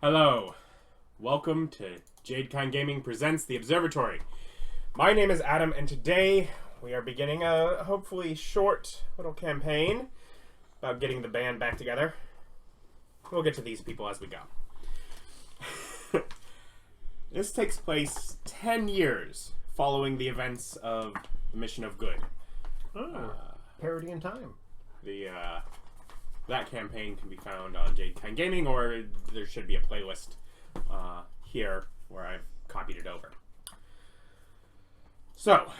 Hello, welcome to Jadekind Gaming presents The Observatory. My name is Adam, and today we are beginning a hopefully short little campaign about getting the band back together. We'll get to these people as we go. This takes place 10 years following the events of the Mission of Good. Parody in time. That campaign can be found on Jadekind Gaming, or there should be a playlist here where I've copied it over. So,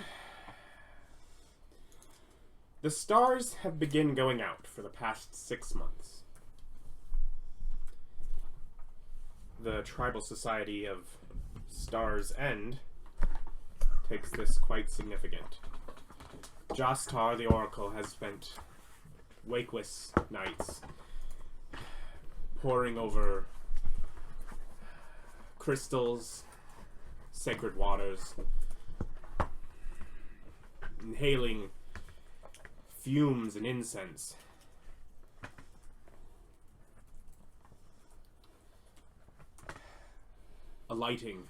the stars have begun going out for the past 6 months. The Tribal Society of Stars End takes this quite significant. Jostar, the Oracle, has spent wakeless nights poring over crystals, sacred waters, inhaling fumes and incense. Alighting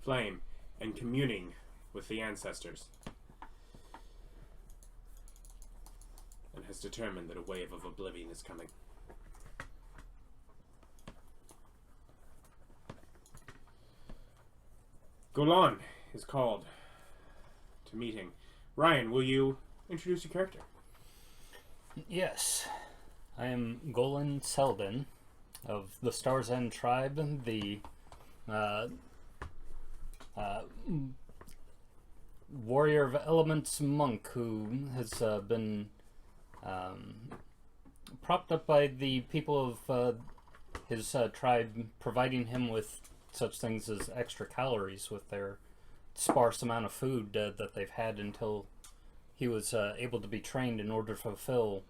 flame and communing with the ancestors. And has determined that a wave of oblivion is coming. Golan is called to meeting. Ryan, will you introduce your character? Yes. I am Golan Seldon of the Stars End tribe, the warrior of elements monk who has been propped up by the people of his tribe, providing him with such things as extra calories with their sparse amount of food that they've had until he was able to be trained in order to fulfill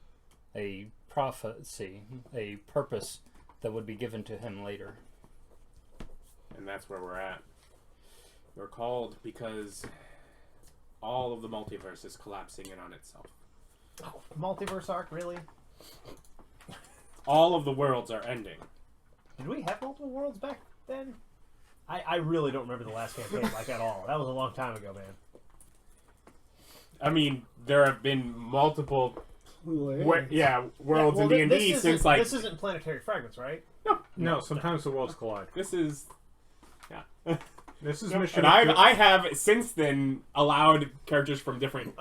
a prophecy, a purpose that would be given to him later. And that's where we're at. We're called because all of the multiverse is collapsing in on itself. Oh, multiverse arc, really? All of the worlds are ending. Did we have multiple worlds back then? I really don't remember the last campaign like at all. That was a long time ago, man. I mean, there have been multiple worlds in D&D since like... This isn't Planetary Fragments, right? No, sometimes the worlds collide. This is... Yeah. This is And mission. I have since then allowed characters from different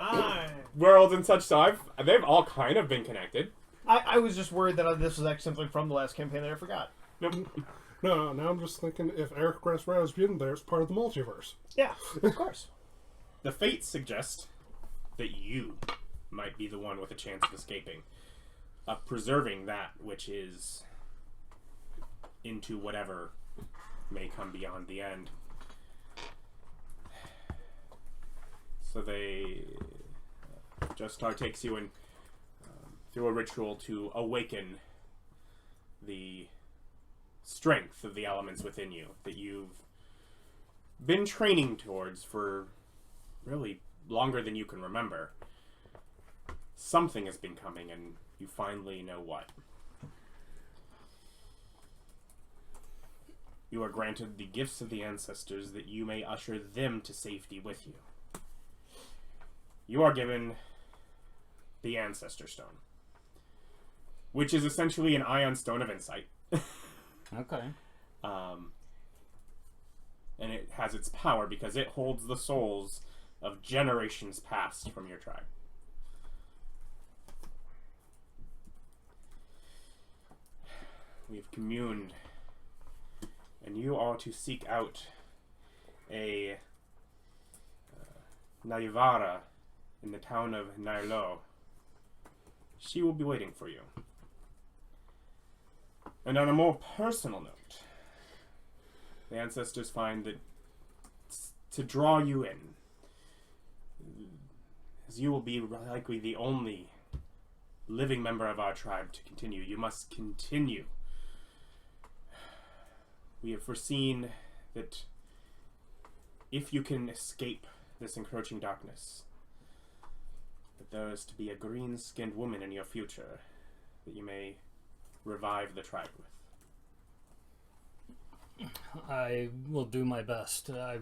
worlds and such, so they've all kind of been connected. I was just worried that this was actually something from the last campaign that I forgot. Nope. No, now I'm just thinking if Eric Rasmussen's been there, it's part of the multiverse. Yeah, of course. The fates suggest that you might be the one with a chance of escaping, of preserving that which is into whatever may come beyond the end. So Justar takes you in through a ritual to awaken the strength of the elements within you that you've been training towards for really longer than you can remember. Something has been coming, and you finally know what. You are granted the gifts of the ancestors that you may usher them to safety with you. You are given the Ancestor Stone, which is essentially an Ion Stone of Insight. Okay. And it has its power because it holds the souls of generations past from your tribe. We've communed, and you are to seek out a Naivara in the town of Niah. She will be waiting for you. And on a more personal note, the ancestors find that to draw you in, as you will be likely the only living member of our tribe to continue, you must continue. We have foreseen that if you can escape this encroaching darkness, that there is to be a green-skinned woman in your future that you may revive the tribe with. I will do my best. I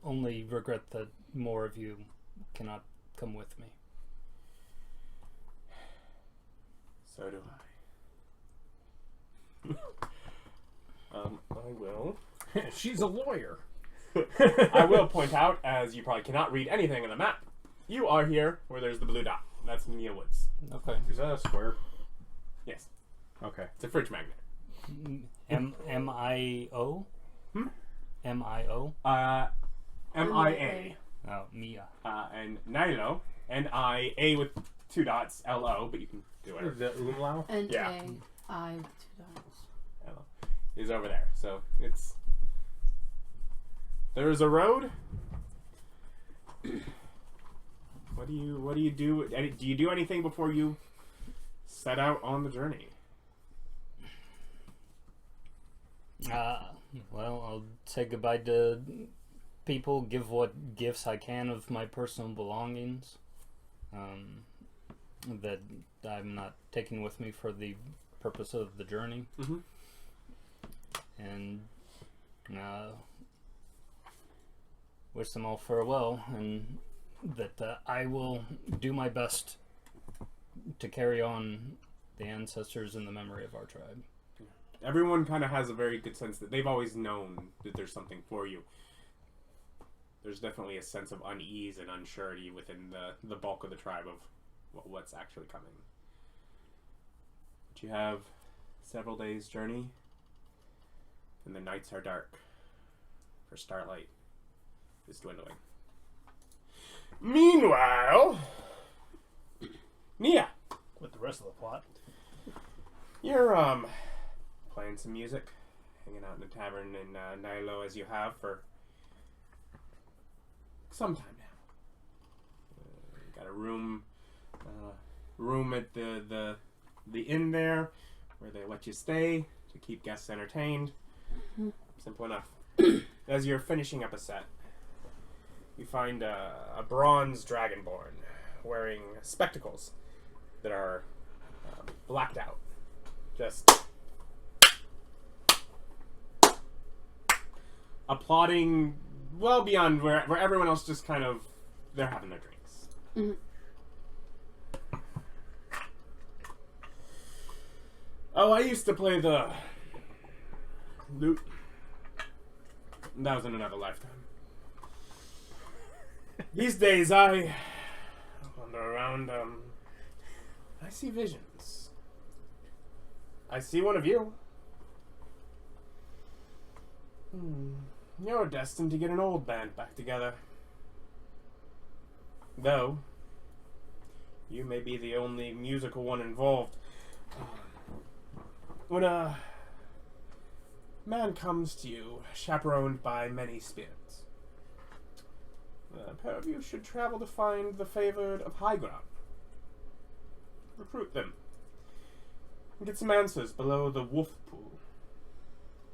only regret that more of you cannot come with me. So do I. I will. She's a lawyer. I will point out, as you probably cannot read anything on the map, you are here where there's the blue dot. That's Niah Woods. Okay. Is that a square? Yes. Okay. It's a fridge magnet. M-I-O? Hmm? M-I-O? M-I-A. Oh, Mia. And Nilo. N-I-A with 2 dots. L-O, but you can do whatever. The umlaut? Yeah. N-A-I 2 dots. L-O is over there. So it's... There's a road. What do you do? Do you do anything before you set out on the journey? Well, I'll say goodbye to people, give what gifts I can of my personal belongings that I'm not taking with me for the purpose of the journey. Mm-hmm. And wish them all farewell, and that I will do my best to carry on the ancestors in the memory of our tribe. Everyone kind of has a very good sense that they've always known that there's something for you. There's definitely a sense of unease and unsurety within the bulk of the tribe of what's actually coming. But you have several days' journey, and the nights are dark, for starlight is dwindling. Meanwhile, Niah, With the rest of the plot. you're playing some music, hanging out in the tavern in Nilo as you have for some time now. You got a room at the inn there where they let you stay to keep guests entertained. Simple enough. As you're finishing up a set, you find a bronze dragonborn wearing spectacles that are blacked out. Just applauding well beyond where everyone else just kind of, they're having their drinks. Mm-hmm. Oh, I used to play the lute. That was in another lifetime. These days, I wander around, I see visions. I see one of you. You're destined to get an old band back together. Though, you may be the only musical one involved. When a man comes to you, chaperoned by many spirits, a pair of you should travel to find the Favored of Highground. Recruit them. And get some answers below the wolf pool.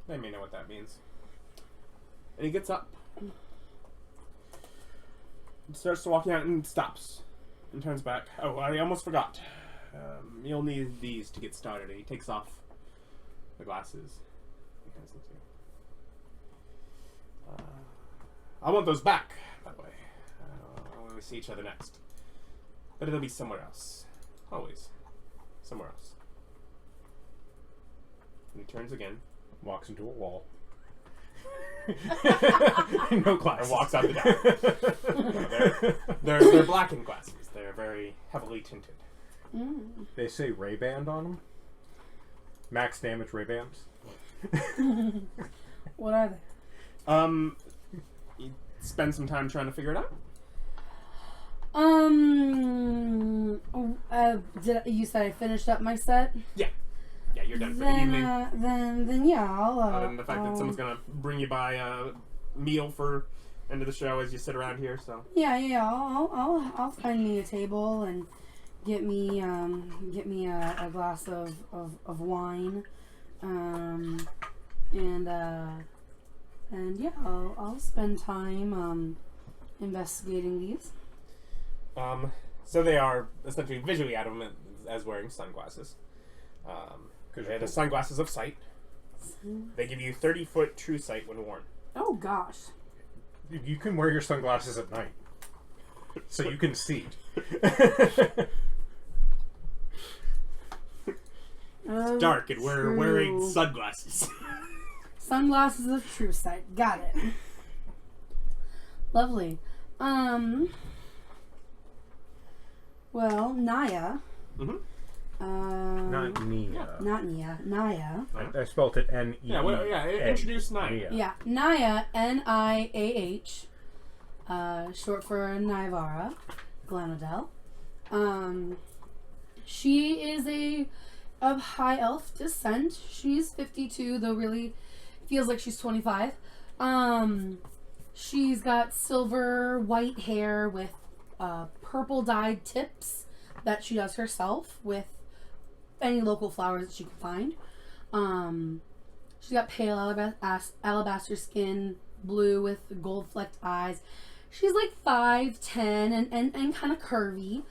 They may know what that means. And he gets up. And starts to walk out and stops. And turns back. Oh, I almost forgot. You'll need these to get started. And he takes off the glasses. He hands them to you. I want those back, by the way. When we see each other next. But it'll be somewhere else. Always. Somewhere else. And he turns again. Walks into a wall. No glasses. And walks out the door. They're blackened glasses. They're very heavily tinted. They say Ray-Ban on them. Max damage Ray-Bans. What are they? You spend some time trying to figure it out. You said I finished up my set? Yeah, you're done for the evening. Then yeah, I'll. Other than the fact that someone's gonna bring you by a meal for end of the show as you sit around here. So Yeah. I'll find me a table and get me a glass of wine, and yeah, I'll spend time investigating these. so they are essentially visually adamant as wearing sunglasses. They're the sunglasses of sight. They give you 30-foot true sight when worn. Oh gosh. You can wear your sunglasses at night, so you can see. It's Dark, and we're wearing sunglasses. Sunglasses of true sight. Got it. Lovely. Well, Niah. Not Niah. Not Niah. Niah. I spelled it N-E-E. Yeah, introduce Niah. Yeah, Niah, Niah, short for Naivara, Galanodel. She is of high elf descent. She's 52, though really feels like she's 25. She's got silver white hair with purple dyed tips that she does herself with any local flowers that she can find. She's got pale alabaster skin, blue with gold flecked eyes. She's like 5'10" and kind of curvy.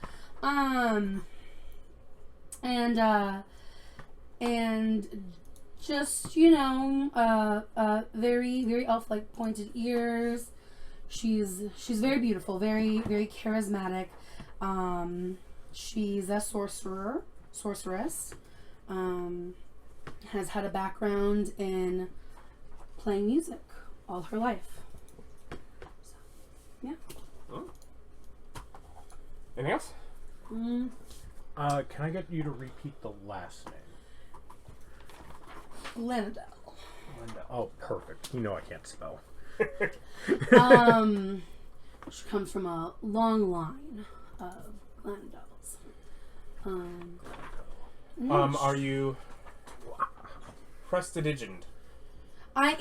And just, very, very elf-like pointed ears. She's very beautiful, very, very charismatic. She's a sorceress. Has had a background in playing music all her life. So, yeah. Oh. Anything else? Can I get you to repeat the last name? Galanodel. Linda. Oh, perfect. You know I can't spell. She comes from a long line of Galanodels. Are you prestidigined? I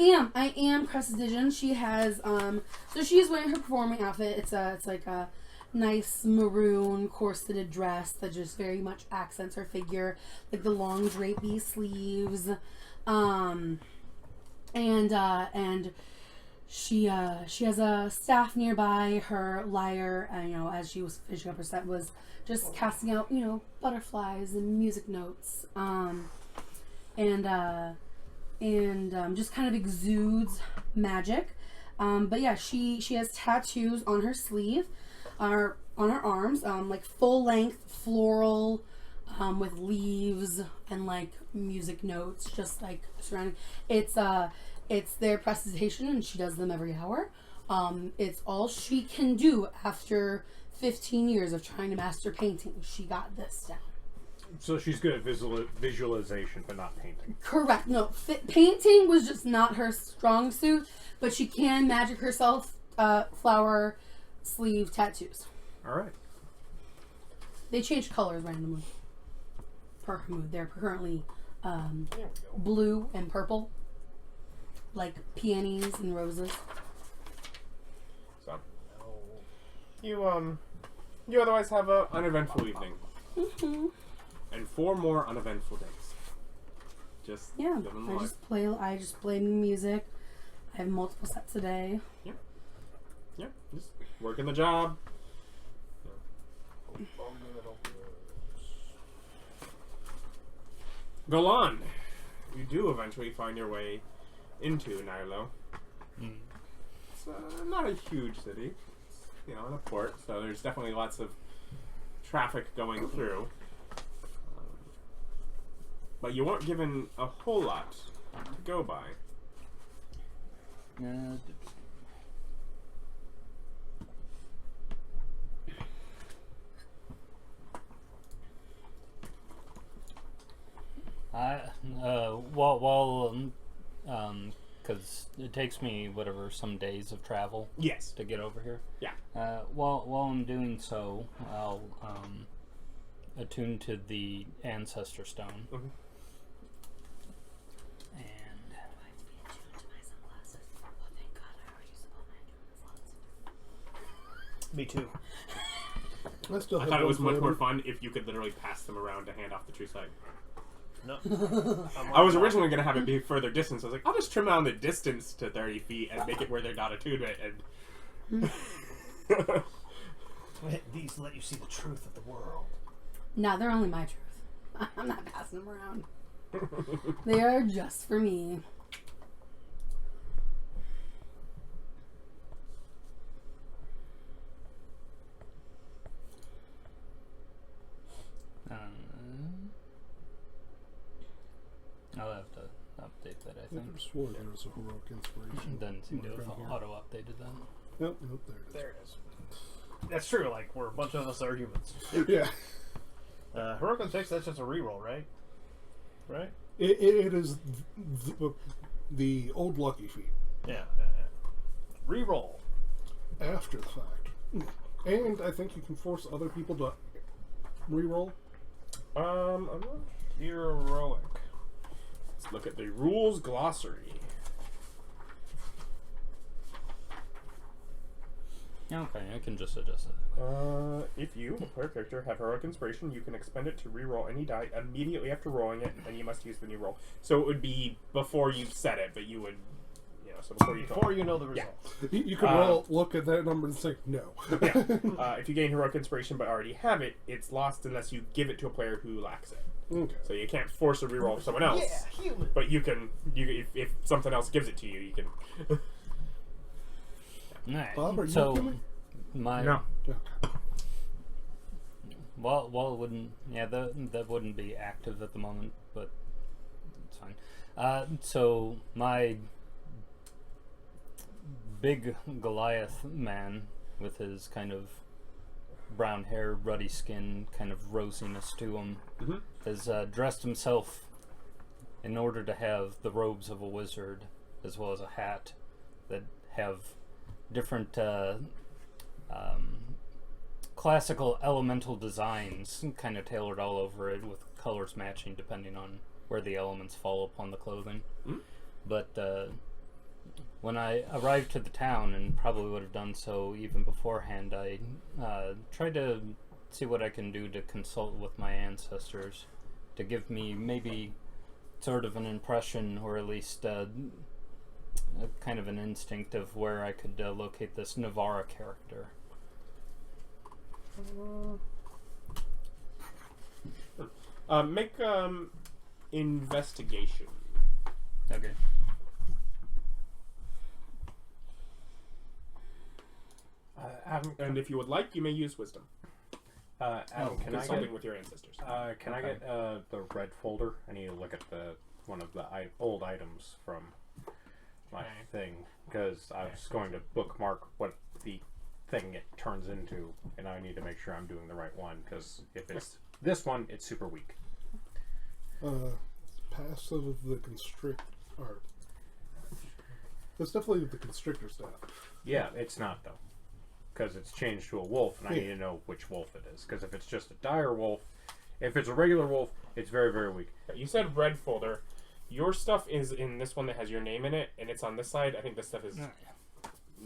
am prestidigion. She has so she's wearing her performing outfit. It's like a nice maroon corseted dress that just very much accents her figure, like the long drapey sleeves. And she has a staff nearby. Her lyre, as she was finishing up her set, was just casting out, butterflies and music notes. Just kind of exudes magic. But yeah, she has tattoos on her sleeve, or on her arms, like full length floral, with leaves and like music notes, just like surrounding. It's their presentation, and she does them every hour. It's all she can do after 15 years of trying to master painting. She got this down. So she's good at visualization, but not painting. Correct. No, painting was just not her strong suit, but she can magic herself flower sleeve tattoos. All right. They change colors randomly per her mood. They're currently blue and purple, like peonies and roses. So, you otherwise have an uneventful evening. Mm-hmm. And 4 more uneventful days. Just Yeah, living life. I just play music. I have multiple sets a day. Yeah, just working the job. Golan, you do eventually find your way into Nilo. It's not a huge city. It's, in a port, so there's definitely lots of traffic going through. But you weren't given a whole lot to go by. Because it takes me some days of travel. Yes. To get over here. Yeah. While I'm doing so, I'll attune to the ancestor stone. Mm-hmm. And Me too. I still I have thought it was those much more later. fun if you could literally pass them around to hand off the true sight. No. I was originally going to have it be further distance. I was like, I'll just trim down the distance to 30 feet and make it where they're not attunement. And These let you see the truth of the world. No, they're only my truth. I'm not passing them around. They are just for me. I'll have to update that, I I think. swore there was a heroic inspiration. Doesn't seem to have Right here. auto-updated that. Nope, there it is. There it is. That's true. Like we're a bunch of us are humans. Yeah. Heroic on 6. That's just a reroll, right? Right. It is the old lucky feat. Yeah. Reroll. After the fact. And I think you can force other people to reroll. I'm not heroic. Let's look at the rules glossary. Okay, I can just adjust it. If you, a player character, have heroic inspiration, you can expend it to reroll any die immediately after rolling it, and you must use the new roll. So it would be before you set it, but you would, so before you know the result. You can look at that number and say no. If you gain heroic inspiration but already have it, it's lost unless you give it to a player who lacks it. Okay. So you can't force a reroll of someone else. Yeah, human. But you can, if something else gives it to you, you can. Alright, Bob, are you so human? my No. well, it wouldn't. Yeah, that wouldn't be active at the moment, but it's fine. So my big Goliath man with his kind of brown hair, ruddy skin, kind of rosiness to him, has dressed himself in order to have the robes of a wizard, as well as a hat that have different classical elemental designs kind of tailored all over it, with colors matching depending on where the elements fall upon the clothing. But when I arrived to the town, and probably would have done so even beforehand, I tried to see what I can do to consult with my ancestors to give me maybe sort of an impression, or at least a kind of an instinct of where I could locate this Naivara character. Make investigation. Okay. And if you would like, you may use wisdom. Adam, can I Consulting get with your ancestors. can I get the red folder? I need to look at one of the old items from my thing, because I was going to bookmark what the thing it turns into, and I need to make sure I'm doing the right one, because if it's this one, it's super weak. Passive of the constrict art. That's definitely the constrictor staff. Yeah, it's not though, because it's changed to a wolf, and I need to know which wolf it is. Because if it's just a dire wolf, if it's a regular wolf, it's very, very weak. You said red folder. Your stuff is in this one that has your name in it, and it's on this side. I think this stuff is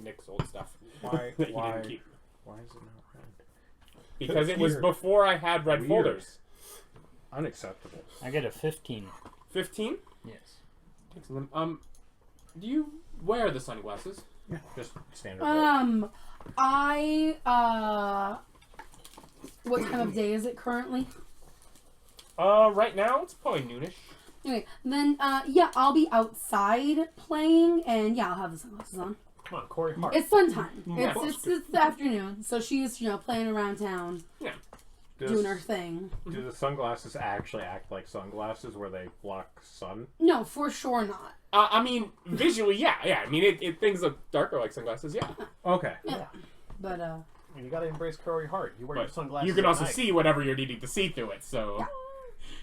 Nick's old stuff. Why? that you why? didn't keep. Why is it not red? Because it was before I had red folders. Unacceptable. I get a 15. 15? Yes. Excellent. Do you wear the sunglasses? Yeah, just standard. What time of day is it currently? Right now it's probably noonish. Anyway, then, yeah, I'll be outside playing, and yeah, I'll have the sunglasses on. Come on, Corey Hart. It's fun time. Yeah. It's the afternoon, so she's, playing around town, Yeah. doing her thing. Do the sunglasses actually act like sunglasses where they block sun? No, for sure not. I mean, visually, yeah. I mean, things look darker like sunglasses, yeah. Okay. Yeah. But, You gotta embrace Corey Hart. You wear your But sunglasses. you can at also night. see whatever you're needing to see through it, so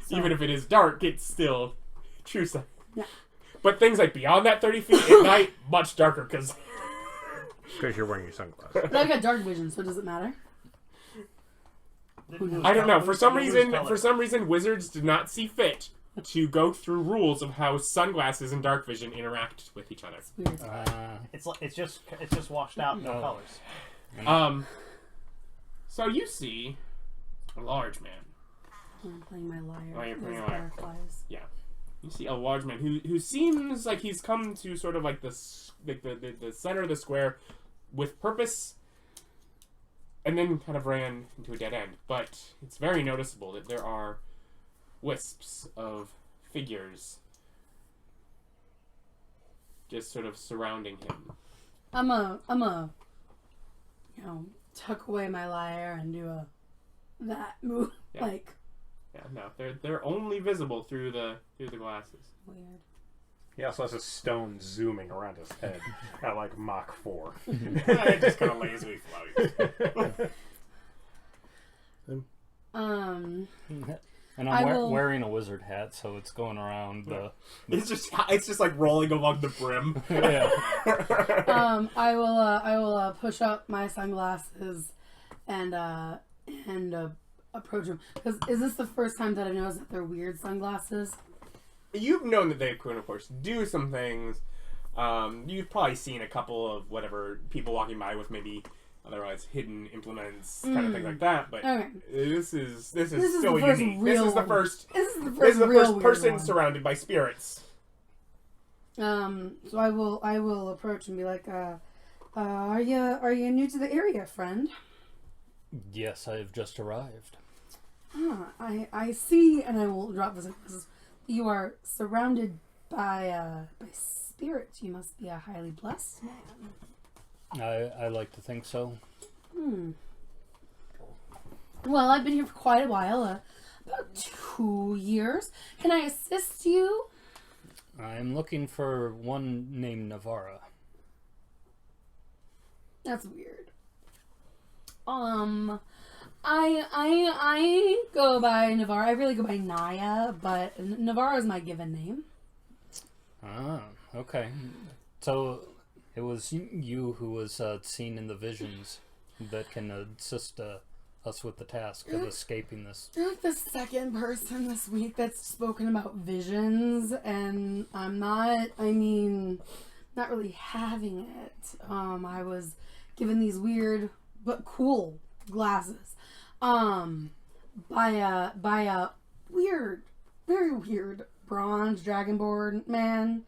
so even if it is dark, it's still true sight. Yeah. But things like beyond that 30 feet at night, much darker, because... Because you're wearing your sunglasses. But I've got dark vision, so does it matter? I don't know. For some reason, wizards did not see fit to go through rules of how sunglasses and dark vision interact with each other. Weird. It's just washed out, no colors. So you see a large man. I'm playing my lyre. Oh, you're playing Those your lyre. fireflies. Yeah. You see a large man who seems like he's come to sort of like the center of the square with purpose, and then kind of ran into a dead end. But it's very noticeable that there are wisps of figures just sort of surrounding him. I'm a, you know, tuck away my lyre and do that move. Yeah. Like, Yeah, no, they're only visible through the glasses. weird. He also has a stone zooming around his head at like Mach 4. It just kind of lazily floats. And I I'm will- wearing a wizard hat, so it's going around the. It's just like rolling along the brim. Yeah. I will push up my sunglasses and approach him. Because is this the first time that I've noticed that they're weird sunglasses? You've known that they could, of course, do some things. You've probably seen a couple of whatever people walking by with maybe otherwise hidden implements, kind of things like that. But Okay. this is is still the first unique. real This is the one. first. This is the This first is the real first weird person one. surrounded by spirits. So I will approach and be like, are you new to the area, friend? Yes, I have just arrived. I see, and I will drop the sunglasses. You are surrounded by spirits. You must be a highly blessed man. I like to think so. Well, I've been here for quite a while, about 2 years. Can I assist you? I'm looking for one named Naivara. That's weird. I go by Naivara. I really go by Niah, but Naivara is my given name. Ah, okay. So it was you who was seen in the visions that can assist us with the task of escaping this. You're like the second person this week that's spoken about visions, and I'm not really having it. I was given these weird but cool glasses by a weird, very weird bronze dragonborn man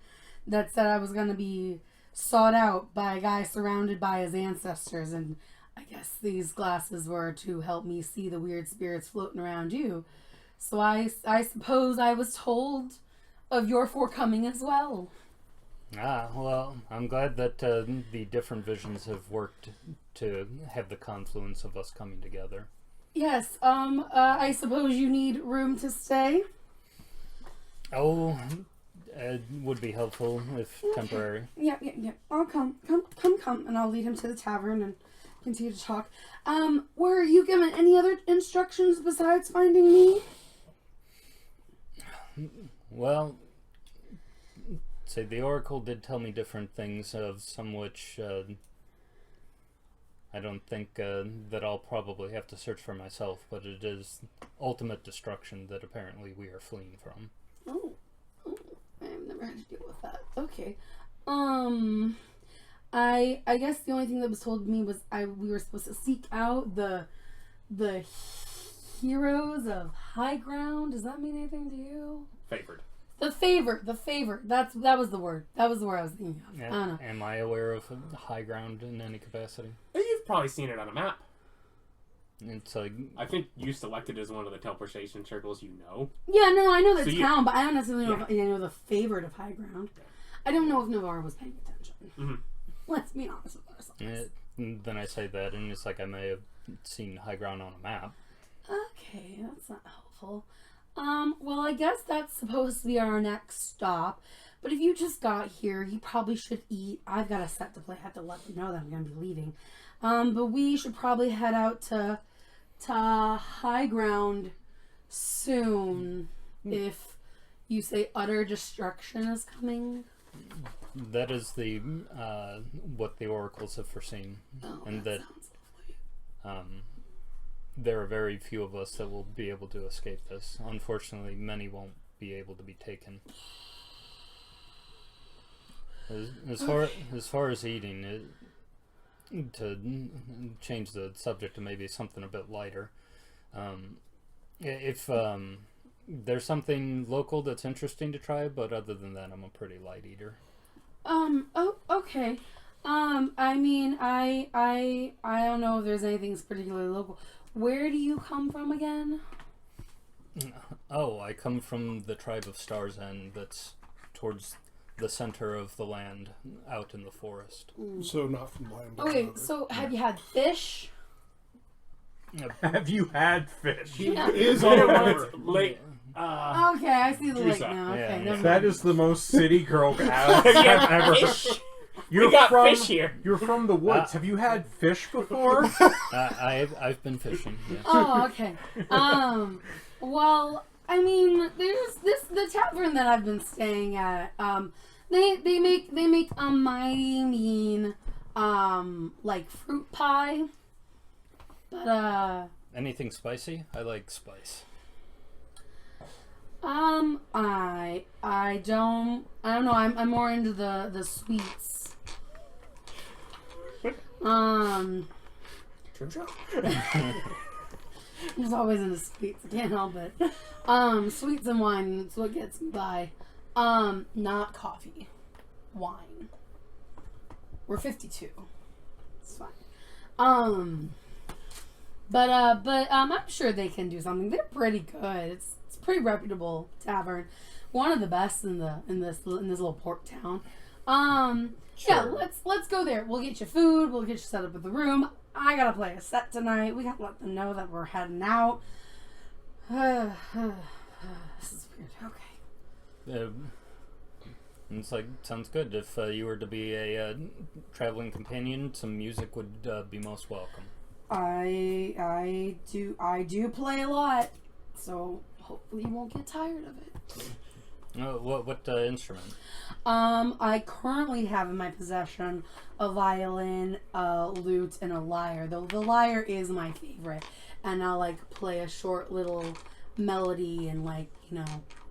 that said I was gonna be sought out by a guy surrounded by his ancestors, and I guess these glasses were to help me see the weird spirits floating around you. So I suppose I was told of your forecoming as well. Ah, well, I'm glad that the different visions have worked to have the confluence of us coming together. Yes, I suppose you need room to stay? Oh, it would be helpful if temporary. Yeah. I'll come, and I'll lead him to the tavern and continue to talk. Were you given any other instructions besides finding me? Well, say the Oracle did tell me different things, of some which I don't think that I'll probably have to search for myself, but it is ultimate destruction that apparently we are fleeing from. Oh, I've never had to deal with that. Okay. I guess the only thing that was told me was we were supposed to seek out the heroes of Highground. Does that mean anything to you? Favored. The favor. That was the word. That was the word I was thinking of. I don't know. Am I aware of high ground in any capacity? You've probably seen it on a map. It's like, I think you selected as one of the teleportation circles you know. Yeah, no, I know the So you- town, but I don't necessarily know Yeah. if I know the Favored of Highground. I don't know if Naivara was paying attention. Mm-hmm. Let's be honest with ourselves. then I say that, and it's like I may have seen high ground on a map. Okay, that's not helpful. Well, I guess that's supposed to be our next stop. But if you just got here, you probably should eat. I've got a set to play. I have to let them know that I'm going to be leaving. But we should probably head out to high ground soon. If you say utter destruction is coming. That is the what the oracles have foreseen, Oh, and that that sounds there are very few of us that will be able to escape this. Unfortunately, many won't be able to be taken. As far as eating, to change the subject to maybe something a bit lighter, if there's something local that's interesting to try, but other than that, I'm a pretty light eater. Oh, okay. I mean, I don't know if there's anything particularly local. Where do you come from again? Oh, I come from the tribe of Stars End that's towards the center of the land, out in the forest. So not from land. Okay, so have you had fish? Have you had fish? Yeah. Is on the It's river. late. Okay, I see the lake Teresa. now. Okay, Yeah. never That mind. is the most city girl I've ever heard. Fish. You're We got from, fish here. You're from the woods. Have you had fish before? I've been fishing. Yeah. Oh, okay. Well, I mean, there's the tavern that I've been staying at. They make a mighty mean like fruit pie. But Anything spicy? I like spice. I don't know. I'm more into the sweets. I'm just always into sweets. I can't help it. Sweets and wine. That's what gets me by. Not coffee. Wine. We're 52. It's fine. But I'm sure they can do something. They're pretty good. It's a pretty reputable tavern. One of the best in this little port town. Yeah, let's go there. We'll get you food. We'll get you set up at the room. I gotta play a set tonight. We gotta let them know that we're heading out. This is weird. Okay. It's like, sounds good. If you were to be a traveling companion, some music would be most welcome. I do play a lot, so hopefully you won't get tired of it. What instrument? I currently have in my possession a violin, a lute, and a lyre. Though the lyre is my favorite, and I'll like play a short little melody, and like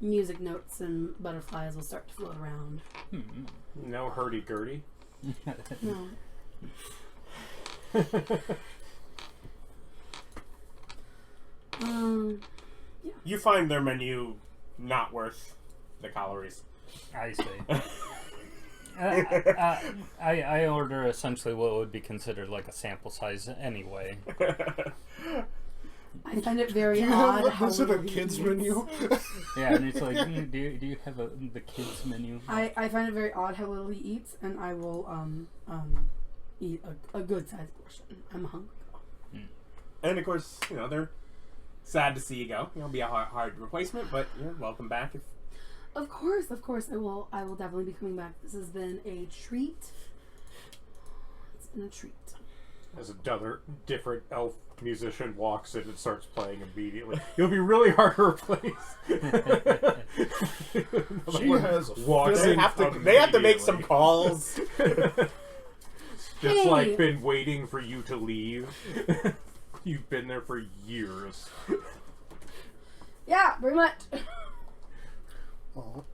music notes and butterflies will start to float around. No hurdy-gurdy? No. You find their menu not worth the calories. I see. I order essentially what would be considered like a sample size anyway. I find it very Do you odd have how is it a little he kids eats. menu? Yeah, and it's like, do you have the kids menu? I find it very odd how little he eats, and I will eat a good sized portion. I'm hungry. And of course, they're sad to see you go. It'll be a hard replacement, but you're welcome back. Of course, I will definitely be coming back. This has been a treat. It's been a treat. As another different elf musician walks in and starts playing immediately. It'll be really hard to replace. She has a walks They in have to make some immediately. calls. Just Hey. like been waiting for you to leave. You've been there for years. Yeah, pretty much. Oh,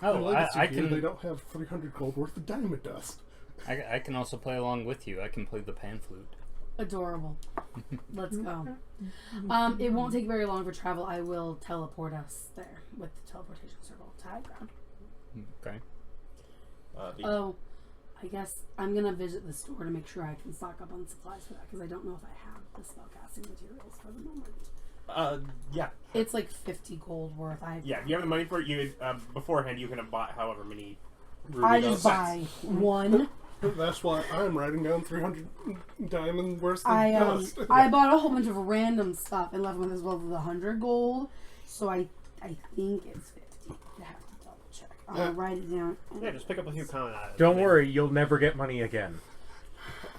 Oh, legacy I gear, can. They don't have 300 gold worth of diamond dust. I can also play along with you. I can play the pan flute. Adorable. Let's go. It won't take very long for travel. I will teleport us there with the teleportation circle to Highground. Okay. Oh, I guess I'm gonna visit the store to make sure I can stock up on supplies for that because I don't know if I have the spellcasting materials for the moment. Yeah. It's like 50 gold worth. Yeah, if you have the money for it, you beforehand you can have bought however many I ruby just sets. buy one. That's why I'm writing down 300 diamond worth of I dust. I bought a whole bunch of random stuff and left with as well as 100 gold. So I think it's 50. I have to double check. I'll write it down. Yeah, just pick up a few common items. Don't worry, you'll never get money again.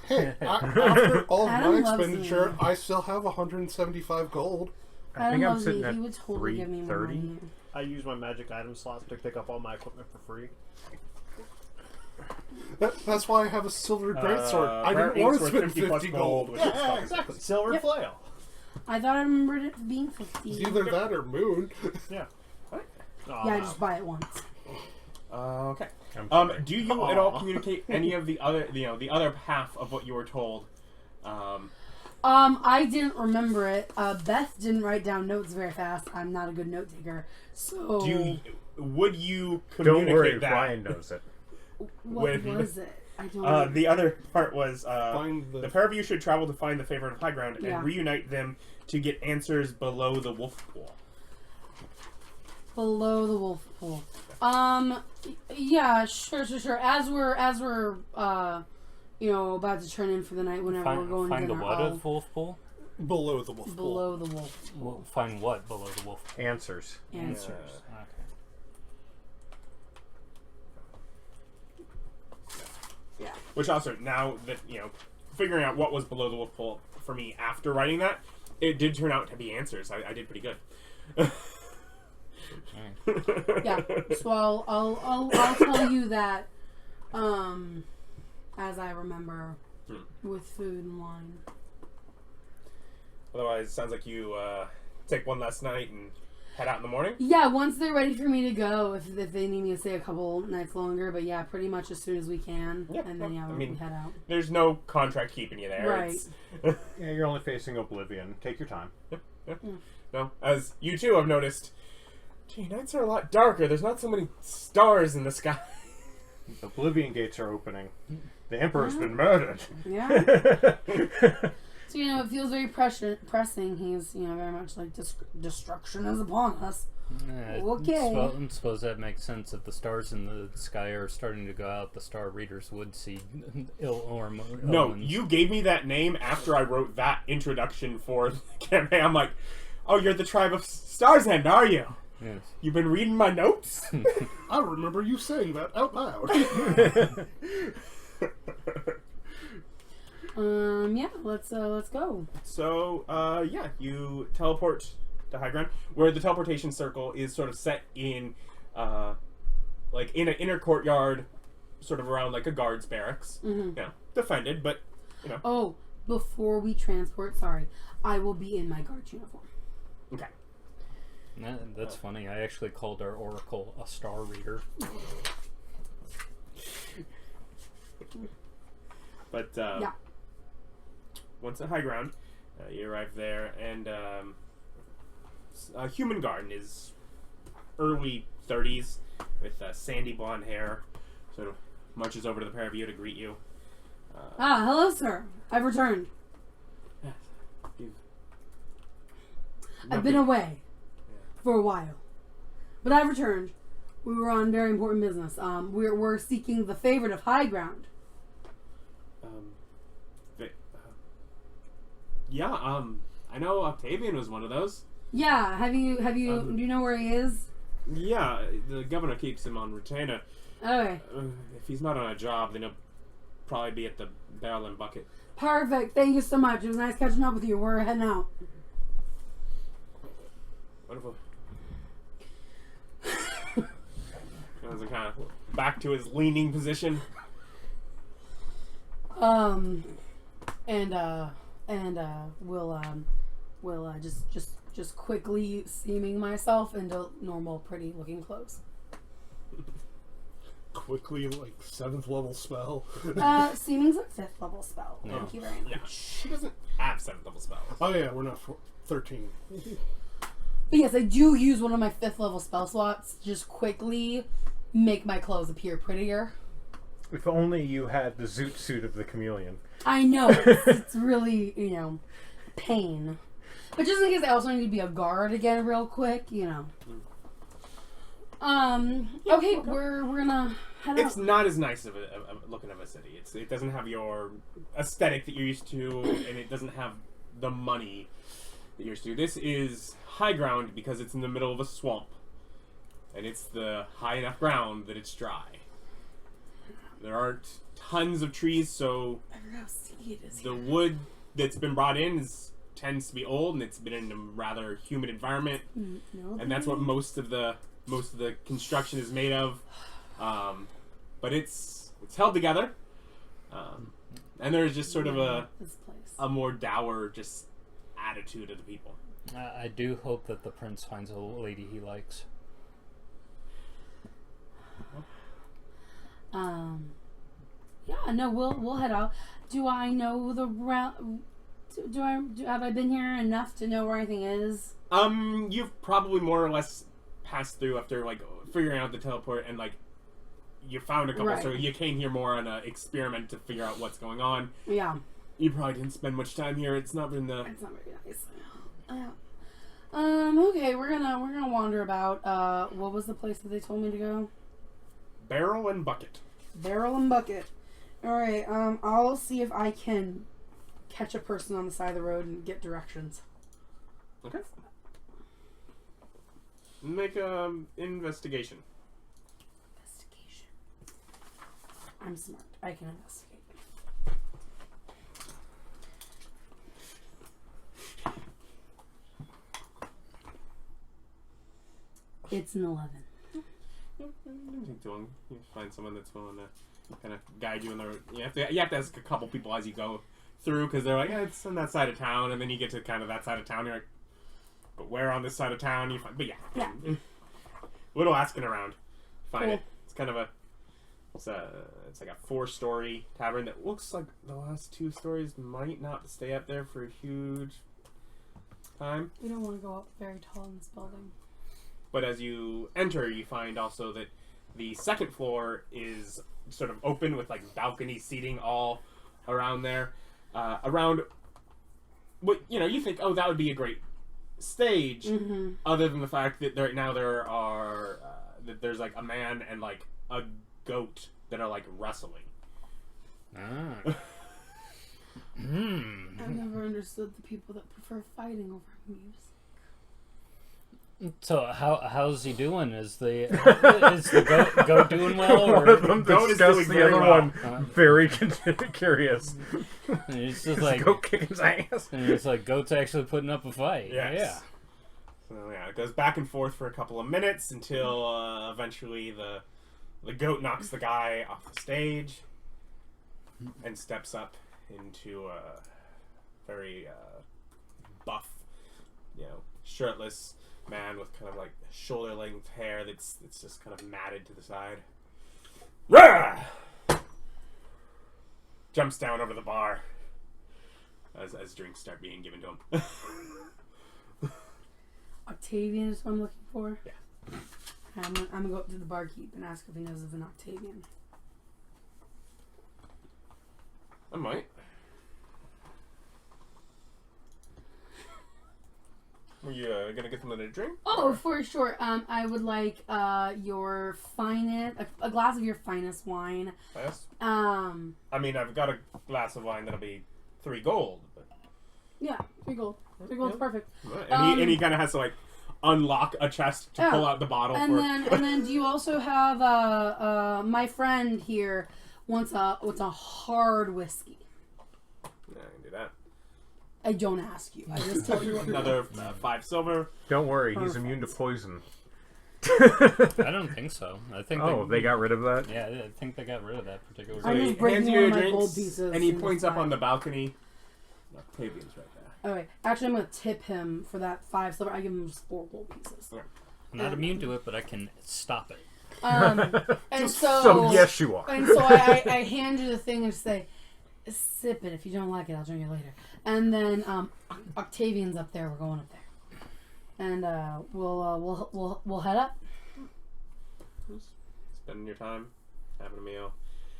Hey, after all of Adam my loves expenditure, me. I still have 175 gold. I think Adam I'm loves sitting me. at He would totally give me more 330. money. I use my magic item slots to pick up all my equipment for free. That's why I have a silver greatsword. I Rare didn't want inks to worth spend 50 plus 50 gold, gold. which is fucking Exactly. Silver Yep. flail. I thought I remembered it being 50. It's either that or moon. Yeah. What? Oh, Yeah, I just buy it once. Okay. I'm sorry. Do you at all communicate any of the other, the other half of what you were told? I didn't remember it. Beth didn't write down notes very fast. I'm not a good note taker. So Would you Don't communicate worry, that? Ryan knows it. what with- was it? I don't know. The other part was Find the the... pair of you should travel to find the Favored of Highground and Yeah. reunite them to get answers below the wolf pool. Below the wolf pool. Yeah, sure. As we're about to turn in for the night, whenever we're going find dinner, the what of wolf pool? Below the wolf pool. below the wolf pool. We'll find what below the wolf pool? Answers. Answers. Okay. Yeah. Which also, now that, figuring out what was below the wolf pool for me after writing that, it did turn out to be answers. I did pretty good. Yeah. So I'll tell you that, as I remember, with food and wine. Otherwise, it sounds like you take one last night and head out in the morning. Yeah, once they're ready for me to go, if they need me to stay a couple nights longer, but yeah, pretty much as soon as we can, Yeah, and then yeah. I we mean, head out. There's no contract keeping you there. Right. Yeah, you're only facing oblivion. Take your time. No, as you too have noticed, nights are a lot darker. There's not so many stars in the sky. Oblivion gates are opening. The Emperor's been murdered. Yeah. So, it feels very pressing. He's, very much like destruction is upon us. Okay. I suppose that makes sense. If the stars in the sky are starting to go out, the star readers would see ill omens. No, you gave me that name after I wrote that introduction for the campaign. I'm like, oh, you're the tribe of Stars End, are you? Yes. You've been reading my notes? I remember you saying that out loud. Yeah, let's go. So, you teleport to Highground, where the teleportation circle is sort of set in, like in an inner courtyard, sort of around like a guard's barracks. Mm-hmm. Defended, but Oh, before we transport, sorry, I will be in my guard's uniform. Okay. That's funny. I actually called our oracle a star reader. But Yeah. Once at Highground, you arrive there, and Human Garden is early 30s with sandy blonde hair. Sort of marches over to the pair of you to greet you. Hello, sir. I've returned. Yes, I've been away for a while, but I've returned. We were on very important business. We're seeking the Favored of Highground. I know Octavian was one of those. Yeah, have you do you know where he is? Yeah, the governor keeps him on retainer. Okay. If he's not on a job, then he'll probably be at the barrel and bucket. Perfect. Thank you so much. It was nice catching up with you. We're heading out. Wonderful. As kind of back to his leaning position. We'll just quickly seaming myself into normal, pretty looking clothes. Quickly, like 7th level spell. Seaming's a 5th level spell. Yeah. Thank you very much. Yeah, she doesn't have 7th level spells. Oh yeah, we're not 13. But yes, I do use one of my 5th level spell slots to just quickly make my clothes appear prettier. If only you had the zoot suit of the chameleon. I know. It's really, pain. But just in case I also need to be a guard again real quick, Okay, we're gonna head It's out. not as nice of a looking of a city. It doesn't have your aesthetic that you're used to, and it doesn't have the money that you're used to. This is high ground because it's in the middle of a swamp, and it's the high enough ground that it's dry. There aren't tons of trees, so I forgot how sticky it is. the wood that's been brought in tends to be old, and it's been in a rather humid environment, and that's what most of the construction is made of. But it's held together, and there's just sort of This place. a more dour just attitude of the people. I do hope that the prince finds a lady he likes. Yeah, no, we'll head out. Do I know the route? Have I been here enough to know where anything is? You've probably more or less passed through after figuring out the teleport, and you found a couple, Right. so you came here more on an experiment to figure out what's going on. Yeah. You probably didn't spend much time here. It's not been the It's not very nice. Okay, we're gonna wander about. What was the place that they told me to go? Barrel and bucket. Barrel and bucket. Alright, I'll see if I can catch a person on the side of the road and get directions. Okay. Make investigation. Investigation. I'm smart. I can investigate. It's an 11. Doesn't take too long. You find someone that's willing to kind of guide you in the road. You have to ask a couple people as you go through, because they're like, yeah, it's on that side of town, and then you get to kind of that side of town. You're like, but where on this side of town? You find, but yeah. Little asking around, find Cool. it. It's kind of it's like a 4-story tavern that looks like the last 2 stories might not stay up there for a huge time. We don't want to go up very tall in this building. But as you enter, you find also that the second floor is sort of open with like balcony seating all around there. Around what you think, oh, that would be a great stage. Mm-hmm. Other than the fact that there are that there's like a man and like a goat that are like wrestling. Ah. I've never understood the people that prefer fighting over music. So how's he doing? Is the goat doing well? One Or of them Goat is discussed doing the very other well. one very curious. it's just like Goat kicking his ass. and it's like goat's actually putting up a fight. Yes. So yeah, it goes back and forth for a couple of minutes until eventually the goat knocks the guy off the stage and steps up into a very buff, shirtless man with kind of like shoulder-length hair that's just kind of matted to the side. Rah! Jumps down over the bar as drinks start being given to him. Octavian is what I'm looking for? Yeah. I'm gonna go up to the barkeep and ask if he knows of an Octavian. I might. Were you gonna get something to drink? Oh, for sure. I would like your finest, a glass of your finest wine. Yes. I mean, I've got a glass of wine that'll be 3 gold. But... Yeah, 3 gold. 3 gold's perfect. Right. And he kind of has to like unlock a chest to pull out the bottle. And then do you also have my friend here wants a hard whiskey? Yeah, I can do that. I don't ask you. I just tell you what you want. Another 5 silver. Don't worry, he's Perfect. immune to poison. I don't think so. I think They got rid of that? Yeah, I think they got rid of that particular. So I'm he just breaking hands you one your of my drinks, gold pieces and he and points just up on like- the balcony. Octavian's right there. Okay, actually, I'm gonna tip him for that 5 silver. I give him just 4 gold pieces. I'm not immune to it, but I can stop it. And So yes, you are. And so I hand you the thing and say, sip it. If you don't like it, I'll drink it later. And then Octavian's up there. We're going up there, and we'll head up. Spending your time, having a meal.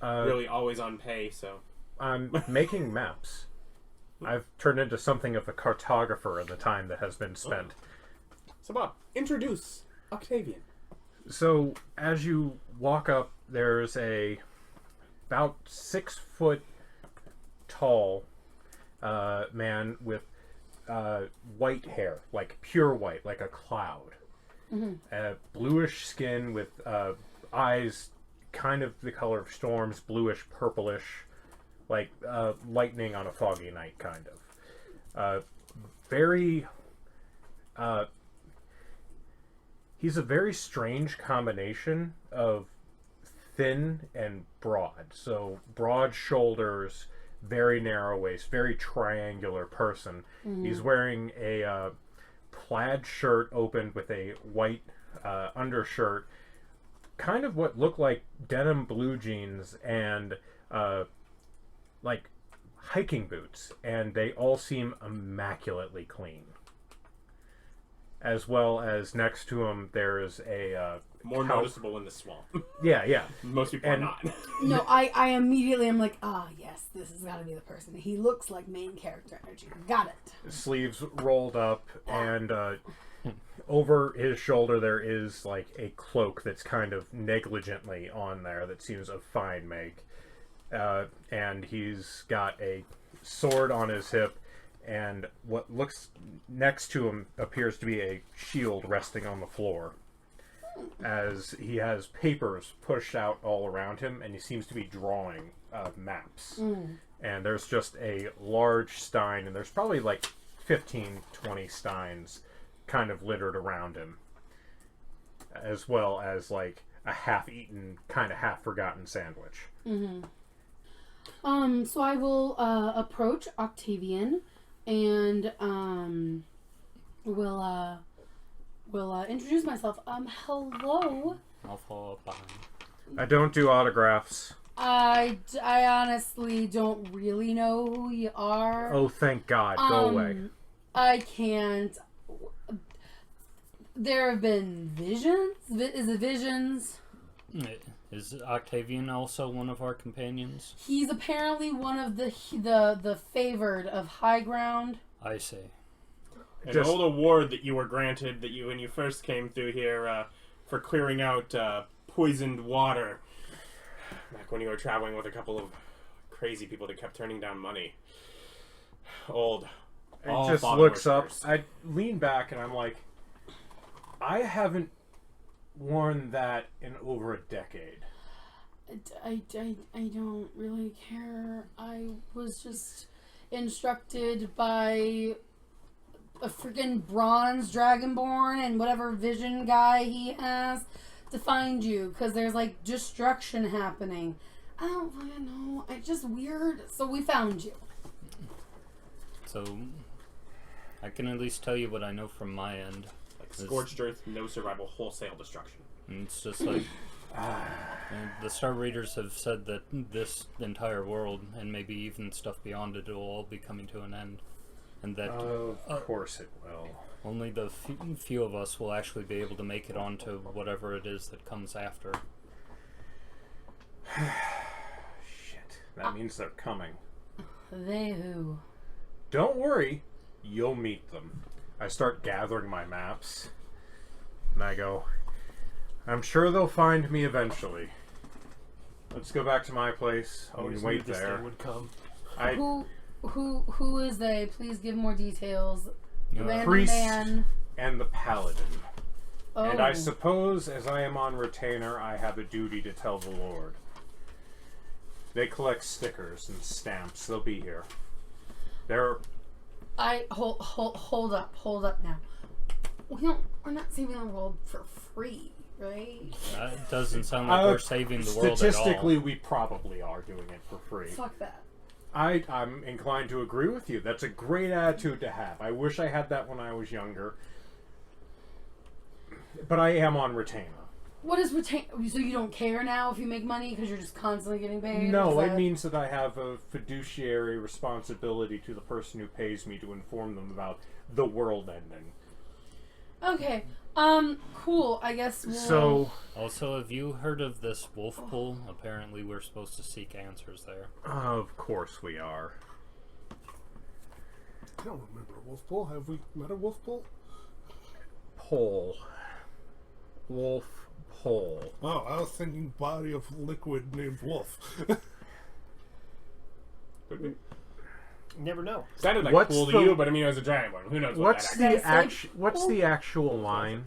Uh, Really always on pay, so. I'm making maps. I've turned into something of a cartographer in the time that has been spent. So Bob, introduce Octavian. So as you walk up, there's a about 6 foot tall man with white hair, like pure white, like a cloud. Bluish skin with eyes kind of the color of storms, bluish, purplish, like lightning on a foggy night, kind of. He's a very strange combination of thin and broad. So broad shoulders, very narrow waist, very triangular person. He's wearing a plaid shirt opened with a white undershirt, kind of what look like denim blue jeans and like hiking boots, and they all seem immaculately clean. as well as next to him there is a More cow- noticeable in the swamp. Yeah. Most people And- are not. No, I immediately am like, yes, this has got to be the person. He looks like main character energy. Got it. Sleeves rolled up, and over his shoulder there is like a cloak that's kind of negligently on there that seems of fine make. And he's got a sword on his hip, and what looks next to him appears to be a shield resting on the floor, as he has papers pushed out all around him, and he seems to be drawing maps. And there's just a large stein, and there's probably like 15, 20 steins kind of littered around him, as well as like a half-eaten, kind of half-forgotten sandwich. So I will approach Octavian and will introduce myself. Hello. I'll follow up behind. I don't do autographs. I honestly don't really know who you are. Oh, thank God. Go away. I can't. There have been visions. Is it visions? Is Octavian also one of our companions? He's apparently one of the favored of Highground. I see. An Just- old award that you were granted that you when you first came through here for clearing out poisoned water. Back when you were traveling with a couple of crazy people that kept turning down money. Old. It all just bottom looks up. workers. I lean back and I'm like, I haven't worn that in over a decade. I don't really care. I was just instructed by a freaking bronze dragonborn and whatever vision guy he has to find you because there's like destruction happening. I don't fucking know. It's just weird. So we found you. So, I can at least tell you what I know from my end. Like scorched earth, no survival, wholesale destruction. And it's just like... and the Star Readers have said that this entire world, and maybe even stuff beyond it, will all be coming to an end. And that Of course it will. only the few of us will actually be able to make it onto whatever it is that comes after. Shit. That means they're coming. They who? Don't worry. You'll meet them. I start gathering my maps. And I go, I'm sure they'll find me eventually. Let's go back to my place. We can wait this there. day would come. Who is they? Please give more details. Random Priest man. and the paladin. Oh. And I suppose, as I am on retainer, I have a duty to tell the Lord. They collect stickers and stamps. They'll be here. They're... Hold up now. We're not saving the world for free, right? It doesn't sound like we're saving the world at all. Statistically, we probably are doing it for free. Fuck that. I'm inclined to agree with you. That's a great attitude to have. I wish I had that when I was younger. But I am on retainer. What is retain? So you don't care now if you make money because you're just constantly getting paid? No, Is it that- means that I have a fiduciary responsibility to the person who pays me to inform them about the world ending. Okay. Cool. I guess we'll... So, Also, have you heard of this wolf pool? Apparently we're supposed to seek answers there. of course we are. I don't remember a wolf pool. Have we met a wolf pool? Pole. Wolf pole. Oh, I was thinking body of liquid named wolf. Could be. You never know. Sounded like What's cool to the- you, but I mean, it was a dragonborn. Who knows what What's that the That's like- what's the actual line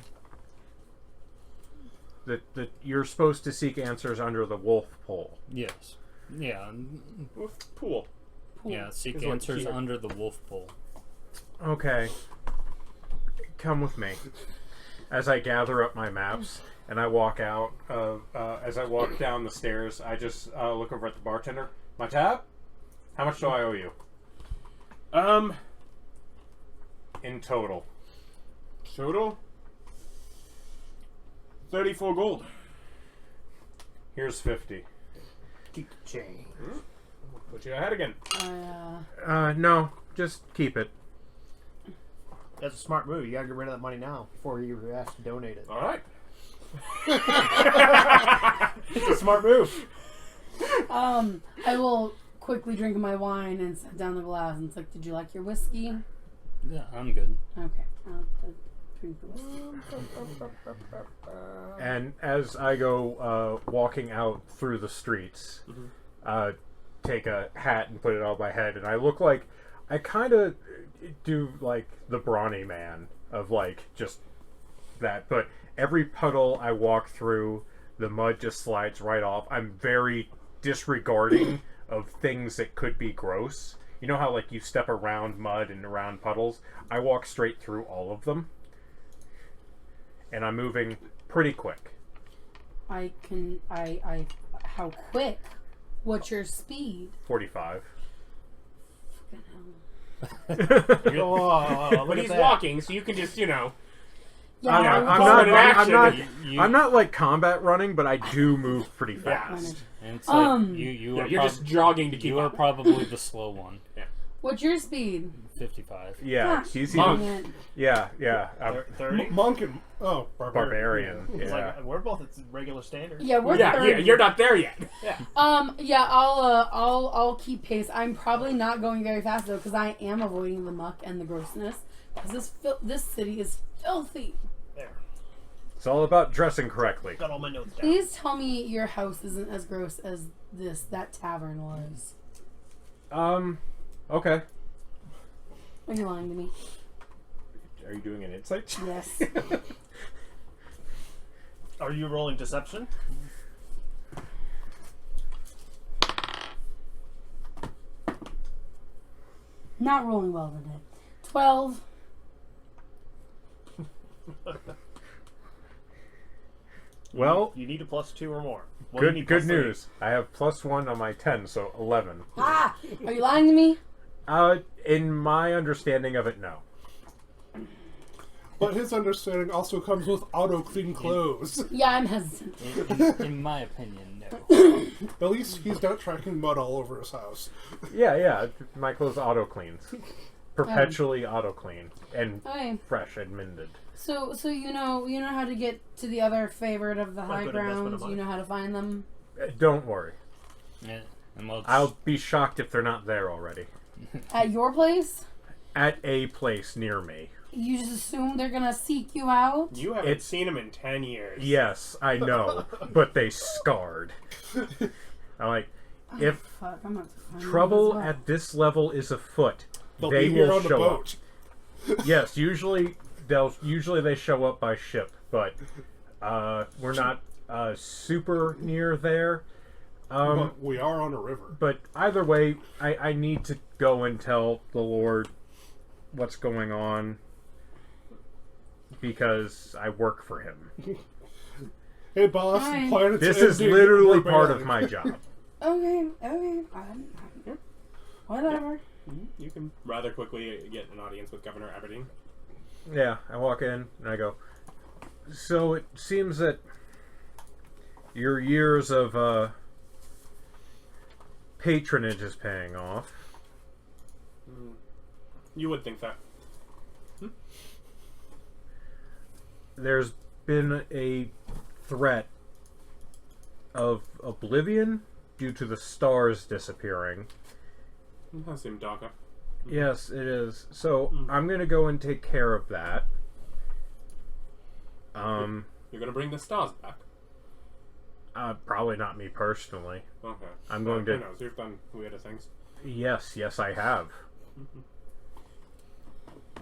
that you're supposed to seek answers under the wolf pole? Yes. Yeah. Wolf pool. Yeah, seek Is what answers here. under the wolf pool. Okay. Come with me. As I gather up my maps and I walk out, as I walk down the stairs, I just look over at the bartender. My tab? How much do I owe you? In total. Total 34 gold. Here's 50. Keep the chain. Put you ahead again. No, just keep it. That's a smart move. You gotta get rid of that money now before you were asked to donate it. All right. It's a smart move. I will quickly drink my wine and set down the glass, and it's like, did you like your whiskey? Yeah, I'm good. Okay. I'll drink the whiskey. And as I go walking out through the streets, take a hat and put it on my head, and I look like I kind of do like the brawny man of like just that, but every puddle I walk through, the mud just slides right off. I'm very disregarding of things that could be gross. You know how like you step around mud and around puddles? I walk straight through all of them. And I'm moving pretty quick. How quick? What's your speed? 45. Fucking hell. Oh, But he's walking, so you can just, Yeah, I'm not like combat running, but I do move pretty fast. And it's like you are you're just jogging to keep you are up. probably the slow one. What's your speed? 55. Yeah, Gosh, he's dang even. it. Yeah. 30. Monk and barbarian. It's Yeah. like we're both at regular standard. Yeah, we're Yeah, 30. you're not there yet. I'll keep pace. I'm probably not going very fast though, because I am avoiding the muck and the grossness. Because this city is filthy. There. It's all about dressing correctly. Got all my notes down. Please tell me your house isn't as gross as that tavern was. Okay. Are you lying to me? Are you doing an insight? Yes. Are you rolling deception? Not rolling well today. 12. Well, You need a +2 or more. Well, you need good +3. news. I have +1 on my 10, so 11. Ah! Are you lying to me? In my understanding of it, no. But his understanding also comes with auto-clean clothes. Yeah, I'm hesitant. In my opinion, no. At least he's not tracking mud all over his house. Yeah. My clothes auto cleans. Perpetually auto clean and Okay. fresh and mended. So you know how to get to the other favorite of the high good investment of grounds. money. You know how to find them. Don't worry. Yeah. And well, I'll be shocked if they're not there already. At your place, At a place near me. you just assume they're gonna seek you out. You haven't seen him in 10 years. Yes, I know, but they scarred. I'm like, if Fuck, I'm gonna have to find trouble them as well. at this level is afoot, They'll they be here will on the show up. boat. Yes, usually they show up by ship, but we're not super near there. But we are on a river. But either way, I need to go and tell the Lord what's going on because I work for him. Hey, boss, Hi. the planet's This is ending. literally We're part of bailing. my job. Okay. Whatever. You can rather quickly get an audience with Governor Aberdeen. Yeah, I walk in and I go, so it seems that your years of patronage is paying off. You would think that. There's been a threat of oblivion due to the stars disappearing. That seemed darker. Yes, it is. So I'm gonna go and take care of that. You're gonna bring the stars back. Probably not me personally. Okay. I'm going Who to. knows? You've done weirder things. Yes, I have.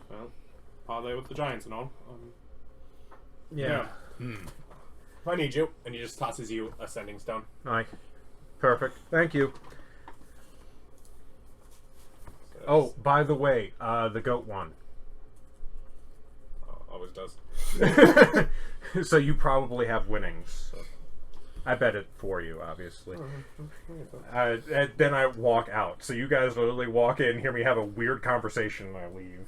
Well, parlay with the giants and all. Yeah. If I need you, and he just tosses you a sending stone. Aye. Perfect. Thank you. So Oh, by the way, the goat won. always does. So you probably have winnings. So I bet it for you, obviously. And then I walk out. So you guys literally walk in, hear me have a weird conversation, and I leave.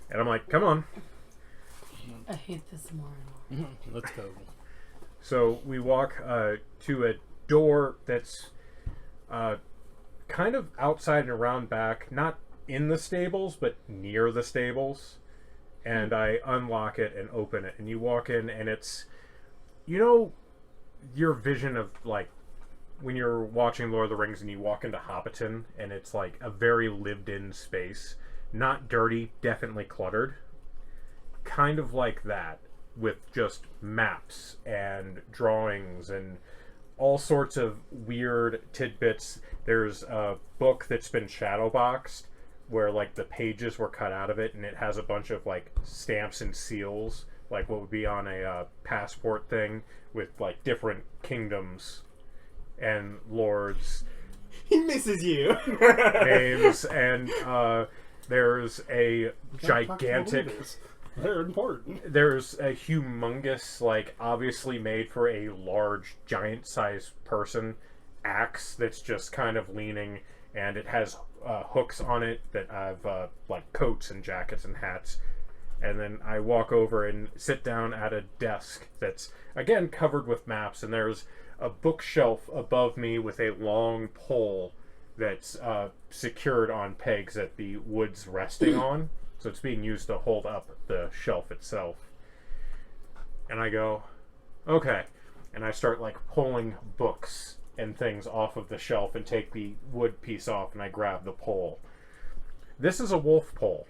And I'm like, come on. I hate this more and more. let's go. So we walk to a door that's kind of outside and around back, not in the stables, but near the stables. and I unlock it and open it, and you walk in, and it's, you know, your vision of like when you're watching Lord of the Rings and you walk into Hobbiton, and it's like a very lived-in space, not dirty, definitely cluttered, kind of like that, with just maps and drawings and all sorts of weird tidbits. There's a book that's been shadowboxed where like the pages were cut out of it, and it has a bunch of like stamps and seals, like what would be on a passport thing, with like different kingdoms and lords He misses you. names, and there's a gigantic, They're important. there's a humongous, like obviously made for a large giant sized person axe that's just kind of leaning, and it has hooks on it that have like coats and jackets and hats. And then I walk over and sit down at a desk that's again covered with maps, and there's a bookshelf above me with a long pole that's secured on pegs that the wood's resting on, so it's being used to hold up the shelf itself. And I go, okay, and I start like pulling books and things off of the shelf and take the wood piece off, and I grab the pole. This is a wolf pole.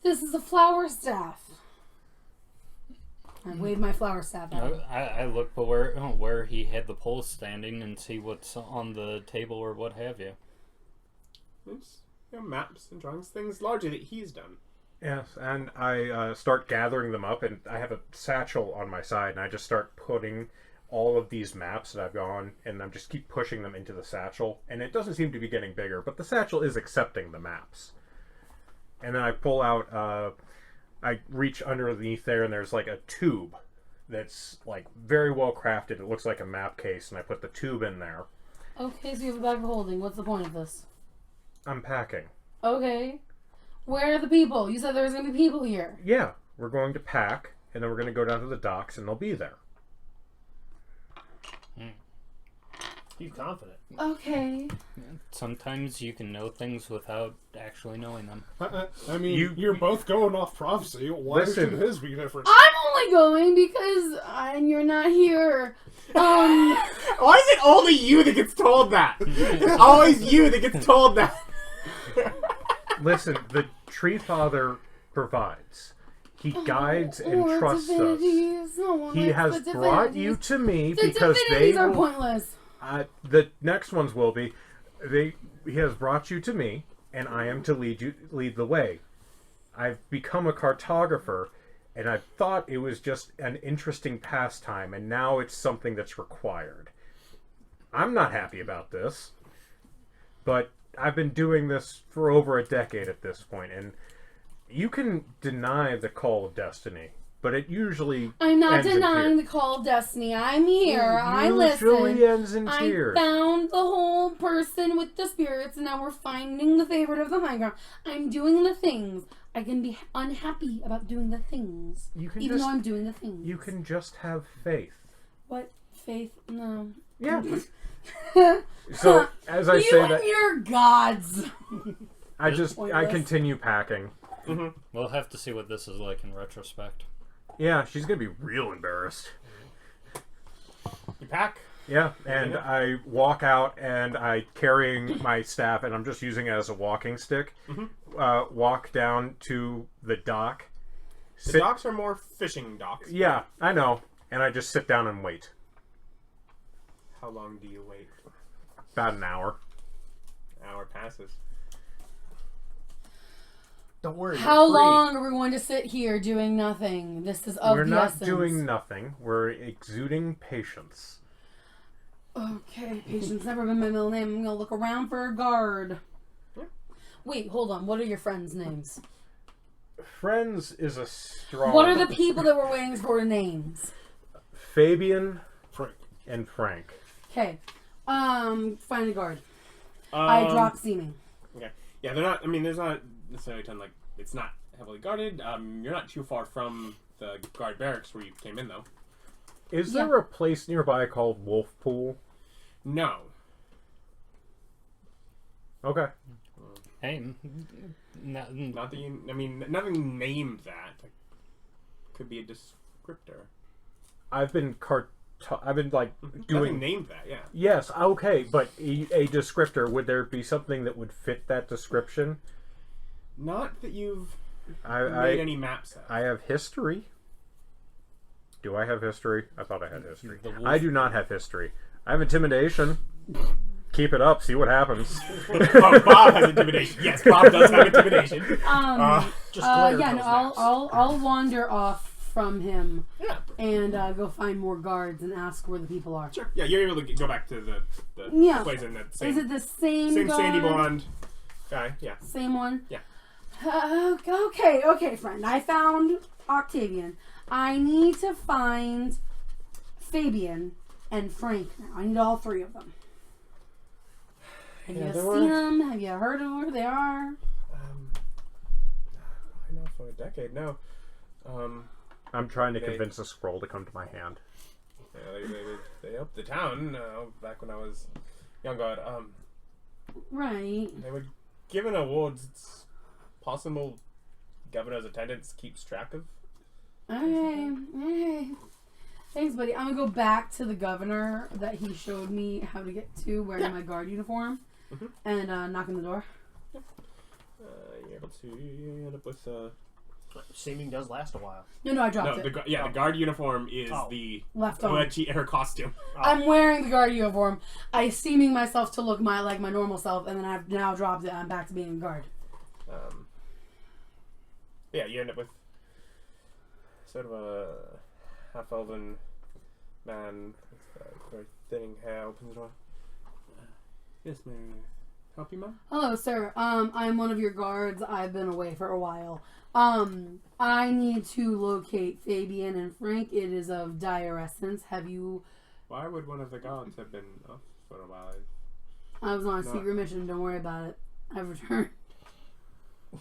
This is a flower staff. I wave my flower staff at him. I look but where he had the pole standing and see what's on the table or what have you. It's, maps and drawings, things largely that he's done. Yes, and I start gathering them up, and I have a satchel on my side, and I just start putting all of these maps that I've gone, and I'm just keep pushing them into the satchel, and it doesn't seem to be getting bigger, but the satchel is accepting the maps. And then I pull out, I reach underneath there, and there's like a tube that's like very well crafted. It looks like a map case, and I put the tube in there. Okay, so you have a bag of holding. What's the point of this? I'm packing. Okay. Where are the people? You said there was going to be people here. Yeah, we're going to pack, and then we're going to go down to the docks, and they'll be there. He's confident. Okay. Sometimes you can know things without actually knowing them. I mean, you're both going off prophecy. Why Listen. should his be different? I'm only going because you're not here. Why is it only you that gets told that? It's always you that gets told that. Listen, the Tree Father provides. He guides and Or trusts us. divinities. No one He likes has the brought you divinities. to me The because they divinities are will, pointless. the next ones will be. He has brought you to me, and I am to lead the way. I've become a cartographer, and I thought it was just an interesting pastime, and now it's something that's required. I'm not happy about this, but I've been doing this for over a decade at this point, and you can deny the call of destiny, but it usually I'm not ends in denying the tears. call of destiny. I'm here. I Usually listen. ends in I tears. found the whole person with the spirits, and now we're finding the favorite of the high ground. I'm doing the things. I can be unhappy about doing the things, You can even just- though I'm doing the things. You can just have faith. What faith? No. Yeah. So as I you say and that, your gods. I pointless. continue packing. We'll have to see what this is like in retrospect. Yeah, she's gonna be real embarrassed. You pack? Yeah, and I walk out, and I carrying my staff, and I'm just using it as a walking stick. Walk down to the dock. The docks are more fishing docks. Yeah, I know. And I just sit down and wait. How long do you wait? About an hour. An hour passes. Don't worry. How you're free. long are we going to sit here doing nothing? This is of We're the not essence. doing nothing. We're exuding patience. Okay, patience never been my middle name. I'm gonna look around for a guard. Yeah. Wait, hold on. What are your friends' names? Friends is a strong... What are the people that we're waiting for names? Fabien Frank. and Frank. Okay. Find a guard. I drop seeming. Okay. Yeah, they're not. I mean, there's not necessarily a ton. Like, it's not heavily guarded. You're not too far from the guard barracks where you came in, though. Is Yeah. there a place nearby called Wolf Pool? No. Okay. Hey, name. No, Not that you. I mean, nothing named that. Like, could be a descriptor. I've been like Nothing doing. named that. Yeah. Yes, okay, but a descriptor. Would there be something that would fit that description? Not that you've I made any maps of. I have history. Do I have history? I thought I had history. The wolf- I do not have history. I have intimidation. Keep it up. See what happens. Oh, Bob has intimidation. Yes, Bob does have intimidation. Just glare Yeah, at no, those maps. I'll wander off from him Yeah. and go find more guards and ask where the people are. Sure. Yeah, you're able to go back to the Yeah. place in the same, Is it the same same guard? sandy blonde guy. Yeah. Same one? Yeah. Okay, friend. I found Octavian. I need to find Fabien and Frank now. I need all three of them. Have Yeah, you there seen were- them? Have you heard of where they are? I know for a decade. No. I'm trying to They- convince a scroll to come to my hand. Yeah, they helped the town back when I was young. God, Right. they were given awards. It's possible governor's attendance keeps track of. Okay. Thanks, buddy. I'm gonna go back to the governor that he showed me how to get to wearing my guard uniform and knock on the door. You're able to end up with. Seeming does last a while. No, I dropped No, it. the guard uniform is Oh. the Left on. her costume. I'm wearing the guard uniform. I seeming myself to look like my normal self, and then I've now dropped it. I'm back to being a guard. Yeah, you end up with sort of a half-elven man with very thinning hair. Opens the door. Yes, may I help you, ma'am? Hello, sir. I'm one of your guards. I've been away for a while. I need to locate Fabien and Frank. It is of dire essence. Have you... Why would one of the guards have been off for a while? I was on a No. secret mission. Don't worry about it. I've returned. A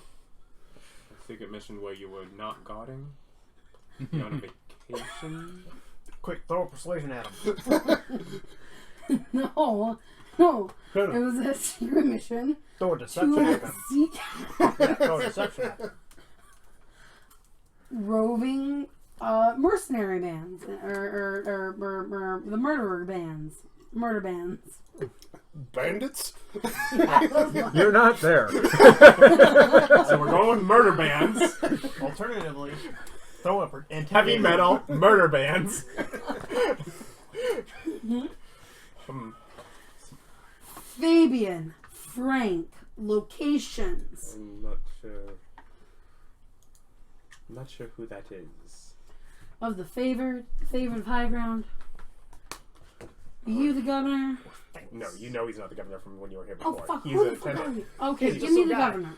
secret mission where you were not guarding? You're on a vacation? Quick, throw a persuasion at him. No. It was a secret mission Throw a deception to at him. seek Throw a deception at him. roving mercenary bands or the murder bands. Bandits? You're not there. So we're going with murder bands. Alternatively, throw a Heavy intimidating metal murder bands. Fabien, Frank, locations. I'm not sure. I'm not sure who that is. Of the favored of Highground. Are you the governor? No, you know he's not the governor from when you were here Oh before. fuck! He's Who a the fuck are tenant. you? Okay, He's give just me some the guy. governor.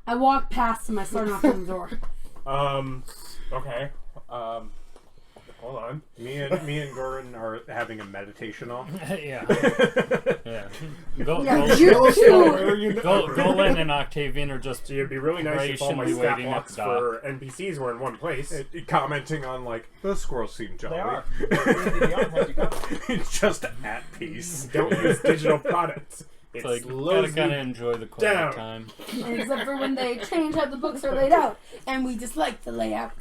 I walk past him. I start knocking on the door. Okay. Hold on. Me and Goran are having a meditation off. yeah. Yeah. Go, Yeah, go, you too. Golan and Octavian are just So it'd be really nice if all my patiently stat waiting at blocks the dock. for NPCs were in one place. Commenting on, like, the squirrels seem jolly. They are. Beyond has you covered. Just at peace. Don't use digital products. It It's like, slows gotta me enjoy the quiet down. time. Except for when they change how the books are laid out, and we dislike the layout.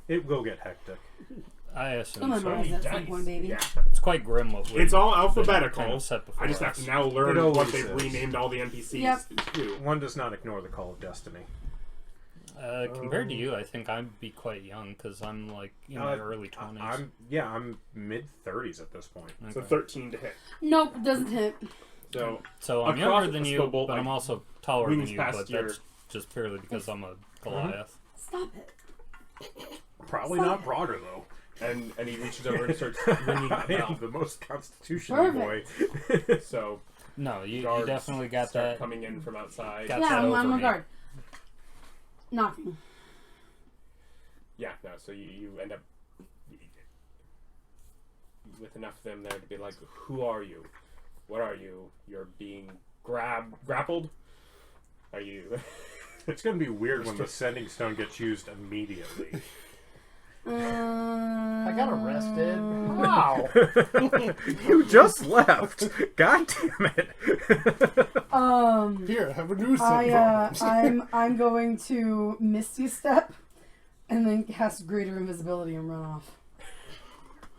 It will get hectic. I I'll assume so. memorize at some point, baby. Yeah. It's quite grim what we've It's all been alphabetical. kind of set before I just have us. to now learn It what always they've is. renamed all the NPCs Yep. to. One does not ignore the call of destiny. Compared to you, I think I'd be quite young because I'm like in my early 20s. I'm mid 30s at this point. So Okay. 13 to hit. Nope, doesn't hit. So So I'm a younger than crossbow you, bolt, but I'm like, also taller wings than you. past But your- that's just purely because I'm a Goliath. Stop it. Probably not broader, though. and he reaches over and starts ringing the I am bell. the most constitutional boy. So No, you guards definitely got start that. coming in from outside. Got Yeah, that I'm over a me. guard. Knocking. Yeah, no. So you end up with enough of them there to be like, who are you? What are you? You're being grappled? Are you? It's going to be weird when the sending stone gets used immediately. I got arrested. Wow. You just left. God damn it. Here, have a new set of problems. I'm going to Misty Step and then cast Greater Invisibility and run off.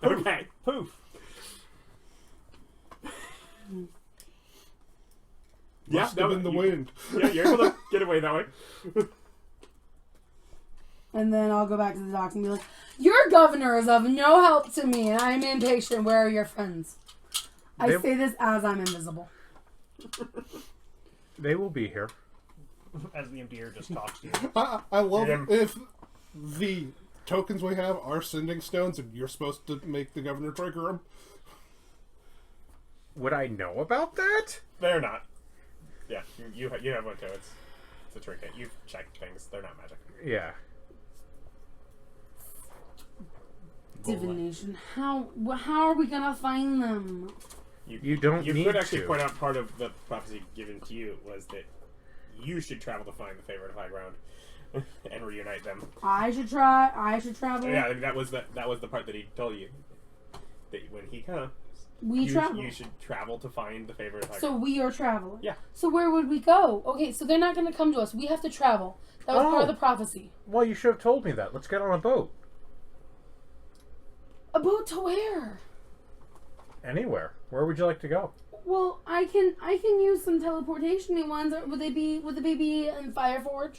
Okay. Poof. Yeah, Must have been the wind. Yeah, you're able to get away that way. And then I'll go back to the docks and be like, your governor is of no help to me and I am impatient. Where are your friends? I say this as I'm invisible. They will be here. As the empty air just talks to you. I love it if the tokens we have are sending stones and you're supposed to make the governor trigger them. Would I know about that? They're not. Yeah, you have one too. It's a trinket. You've checked things. They're not magic. Yeah. Divination. How are we gonna find them? You don't You need could actually to. point out part of the prophecy given to you was that you should travel to find the Favored of Highground and reunite them. I should travel. Yeah, I mean, that was the part that he told you that when he comes, We travel. You should travel to find the Favored of Highground. So we are traveling. Yeah. So where would we go? Okay, so they're not going to come to us. We have to travel. That was part of the prophecy. Well, you should have told me that. Let's get on a boat. A boat to where? Anywhere. Where would you like to go? Well, I can use some teleportation ones. Would they be in Fireforge?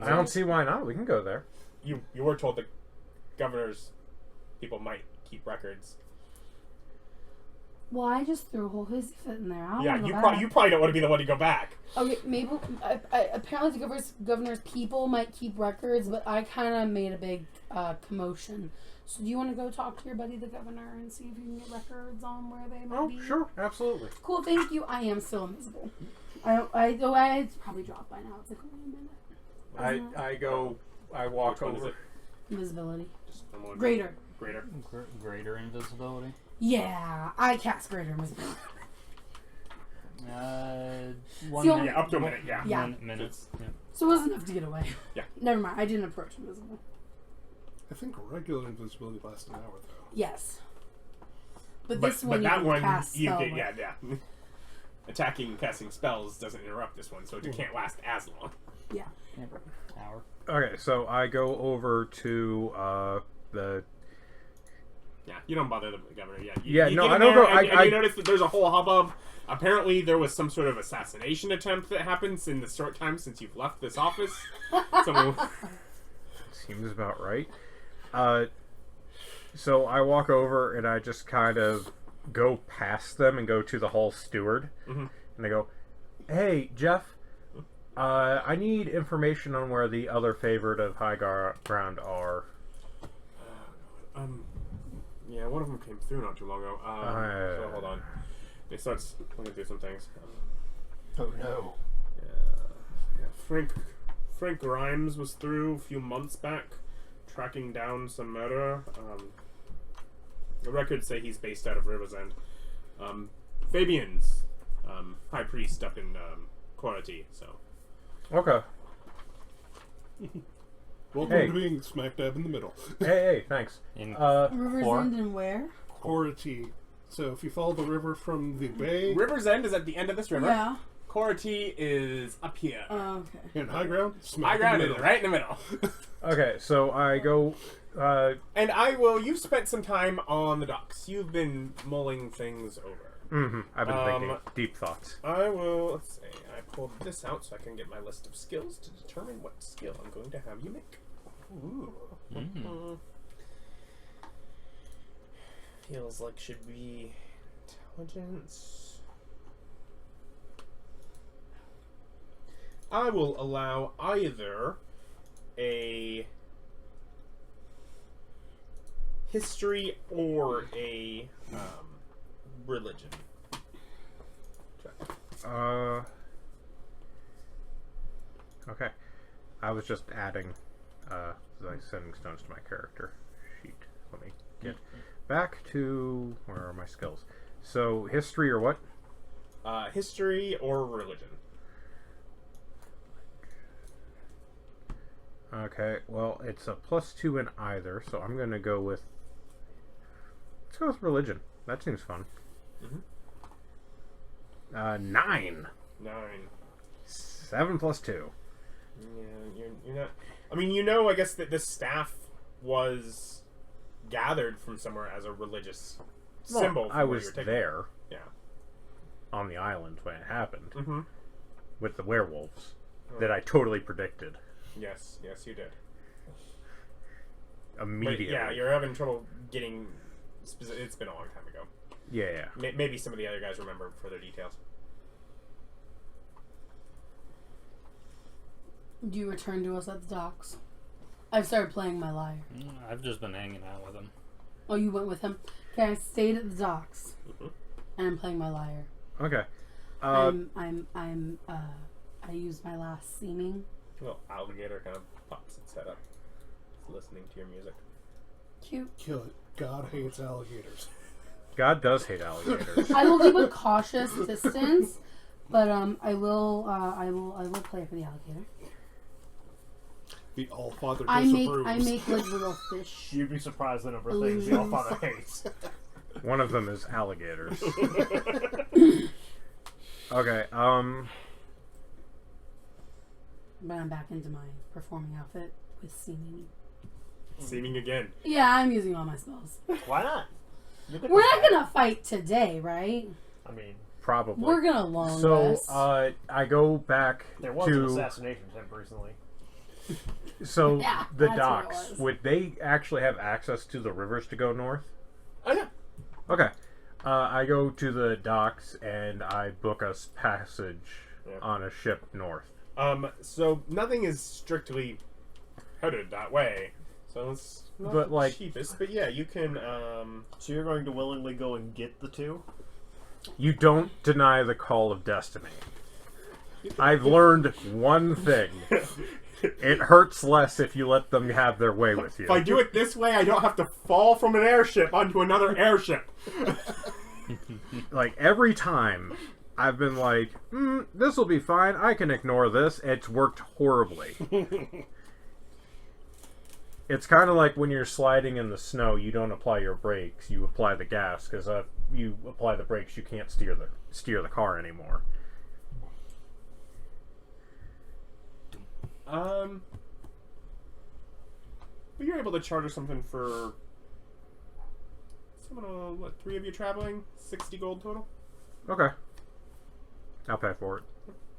I don't see why not. We can go there. You were told the governor's people might keep records. Well, I just threw a whole hissy fit in there. I Yeah, don't you know you probably don't want to be the one to go back. Okay, maybe apparently the governor's people might keep records, but I kind of made a big commotion. So do you want to go talk to your buddy the governor and see if you can get records on where they might be? Oh, sure, absolutely. Cool, thank you. I am still invisible. It's probably dropped by now. It's like only a minute. I walk Which one is over. it? Invisibility. Just one Greater. Greater. Greater invisibility. Yeah, I cast greater invisibility. One See, minute. Yeah, up to a minute. Yeah. Yeah. Minutes. Yeah. So it wasn't enough to get away. Yeah. Never mind. I didn't approach invisible. I think regular invisibility lasts an hour, though. Yes. But this one but you that can one cast you spell can, with. yeah. Attacking and casting spells doesn't interrupt this one, so it can't last as long. Yeah. Hour. Okay, so I go over to the. Yeah, you don't bother the governor yet. Yeah, you no, get in I don't there go- And I- you notice that there's a whole hubbub. Apparently, there was some sort of assassination attempt that happens in the short time since you've left this office. Someone, Seems about right. So I walk over and I just kind of go past them and go to the hall steward. Mhm. And I go, "Hey, Jeff, I need information on where the other Favored of Highground are." yeah, one of them came through not too long ago. So hold on. They start looking through some things. Oh no. Yeah, Frank Grimes was through a few months back, tracking down some murderer. The records say he's based out of River's End. Fabien's high priest up in Quarity, so. Okay. Welcome Hey. to being smack dab in the middle. Hey, thanks. In River's four. End and where? Cority. So if you follow the river from the bay River's End is at the end of this river. Yeah. Quarity is up here. Oh, okay. and high ground, High smack in ground the is middle. right in the middle. Okay, so I go. And you've spent some time on the docks. You've been mulling things over. I've been thinking deep thoughts. Let's see, I pulled this out so I can get my list of skills to determine what skill I'm going to have you make. Ooh. Feels like should be intelligence. I will allow either a history or a religion. Okay. I was just adding like sending stones to my character sheet. Let me get back to where are my skills? So history or what? History or religion. Okay, well, it's a +2 in either, so I'm gonna go with. Let's go with religion. That seems fun. 9. 9. 7 + 2. Yeah, you're not. I mean, you know, I guess that this staff was gathered from somewhere as a religious symbol. I was there. Yeah. On the island when it happened. Mm-hmm. With the werewolves. That I totally predicted. Yes, you did. Immediately. But yeah, you're having trouble getting. It's been a long time ago. Yeah. Maybe some of the other guys remember further details. Do you return to us at the docks? I've started playing my lyre. I've just been hanging out with him. Oh, you went with him? Okay, I stayed at the docks. Mm-hmm. And I'm playing my lyre. Okay. I used my last seeming. Little alligator kind of pops its head up. It's listening to your music. Cute. Kill it. God hates alligators. God does hate alligators. I will keep a cautious distance, but I will play for the alligator. The Allfather I disapproves. make like little fish. You'd be surprised the number of things the Allfather hates. One of them is alligators. Okay, But I'm back into my performing outfit with seeming. Seeming again. Yeah, I'm using all my spells. Why not? We're not gonna fight today, right? I mean, probably. We're gonna long So, rest. I go back there was an to... assassination attempt recently. So, Yeah, the that's what it docks, was. would they actually have access to the rivers to go north? Oh yeah. Okay. I go to the docks and I book us passage on a ship north. So nothing is strictly headed that way. So it's not But, the like- cheapest. But yeah, you can. So you're going to willingly go and get the two? You don't deny the call of destiny. I've learned one thing. It hurts less if you let them have their way with you. If I do it this way, I don't have to fall from an airship onto another airship. Like, every time I've been like, this will be fine, I can ignore this. It's worked horribly. It's kind of like when you're sliding in the snow, you don't apply your brakes, you apply the gas, because if you apply the brakes, you can't steer the car anymore. But you're able to charter something for... what, 3 of you traveling? 60 gold total? Okay. I'll pay for it.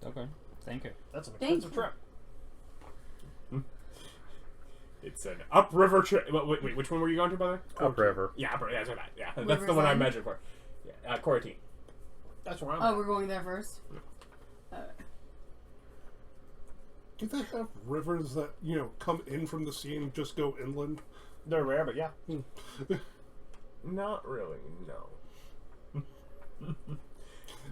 Okay. Thank you. That's an Thank expensive you. trip. It's an upriver trip. Wait, which one were you going to, brother? Upriver. Yeah, that's what yeah, that's River's the one I End? measured for. Yeah, Coratine. That's where I'm Oh, at. we're going there first? Do they have rivers that, come in from the sea and just go inland? They're rare, but yeah. Not really, no.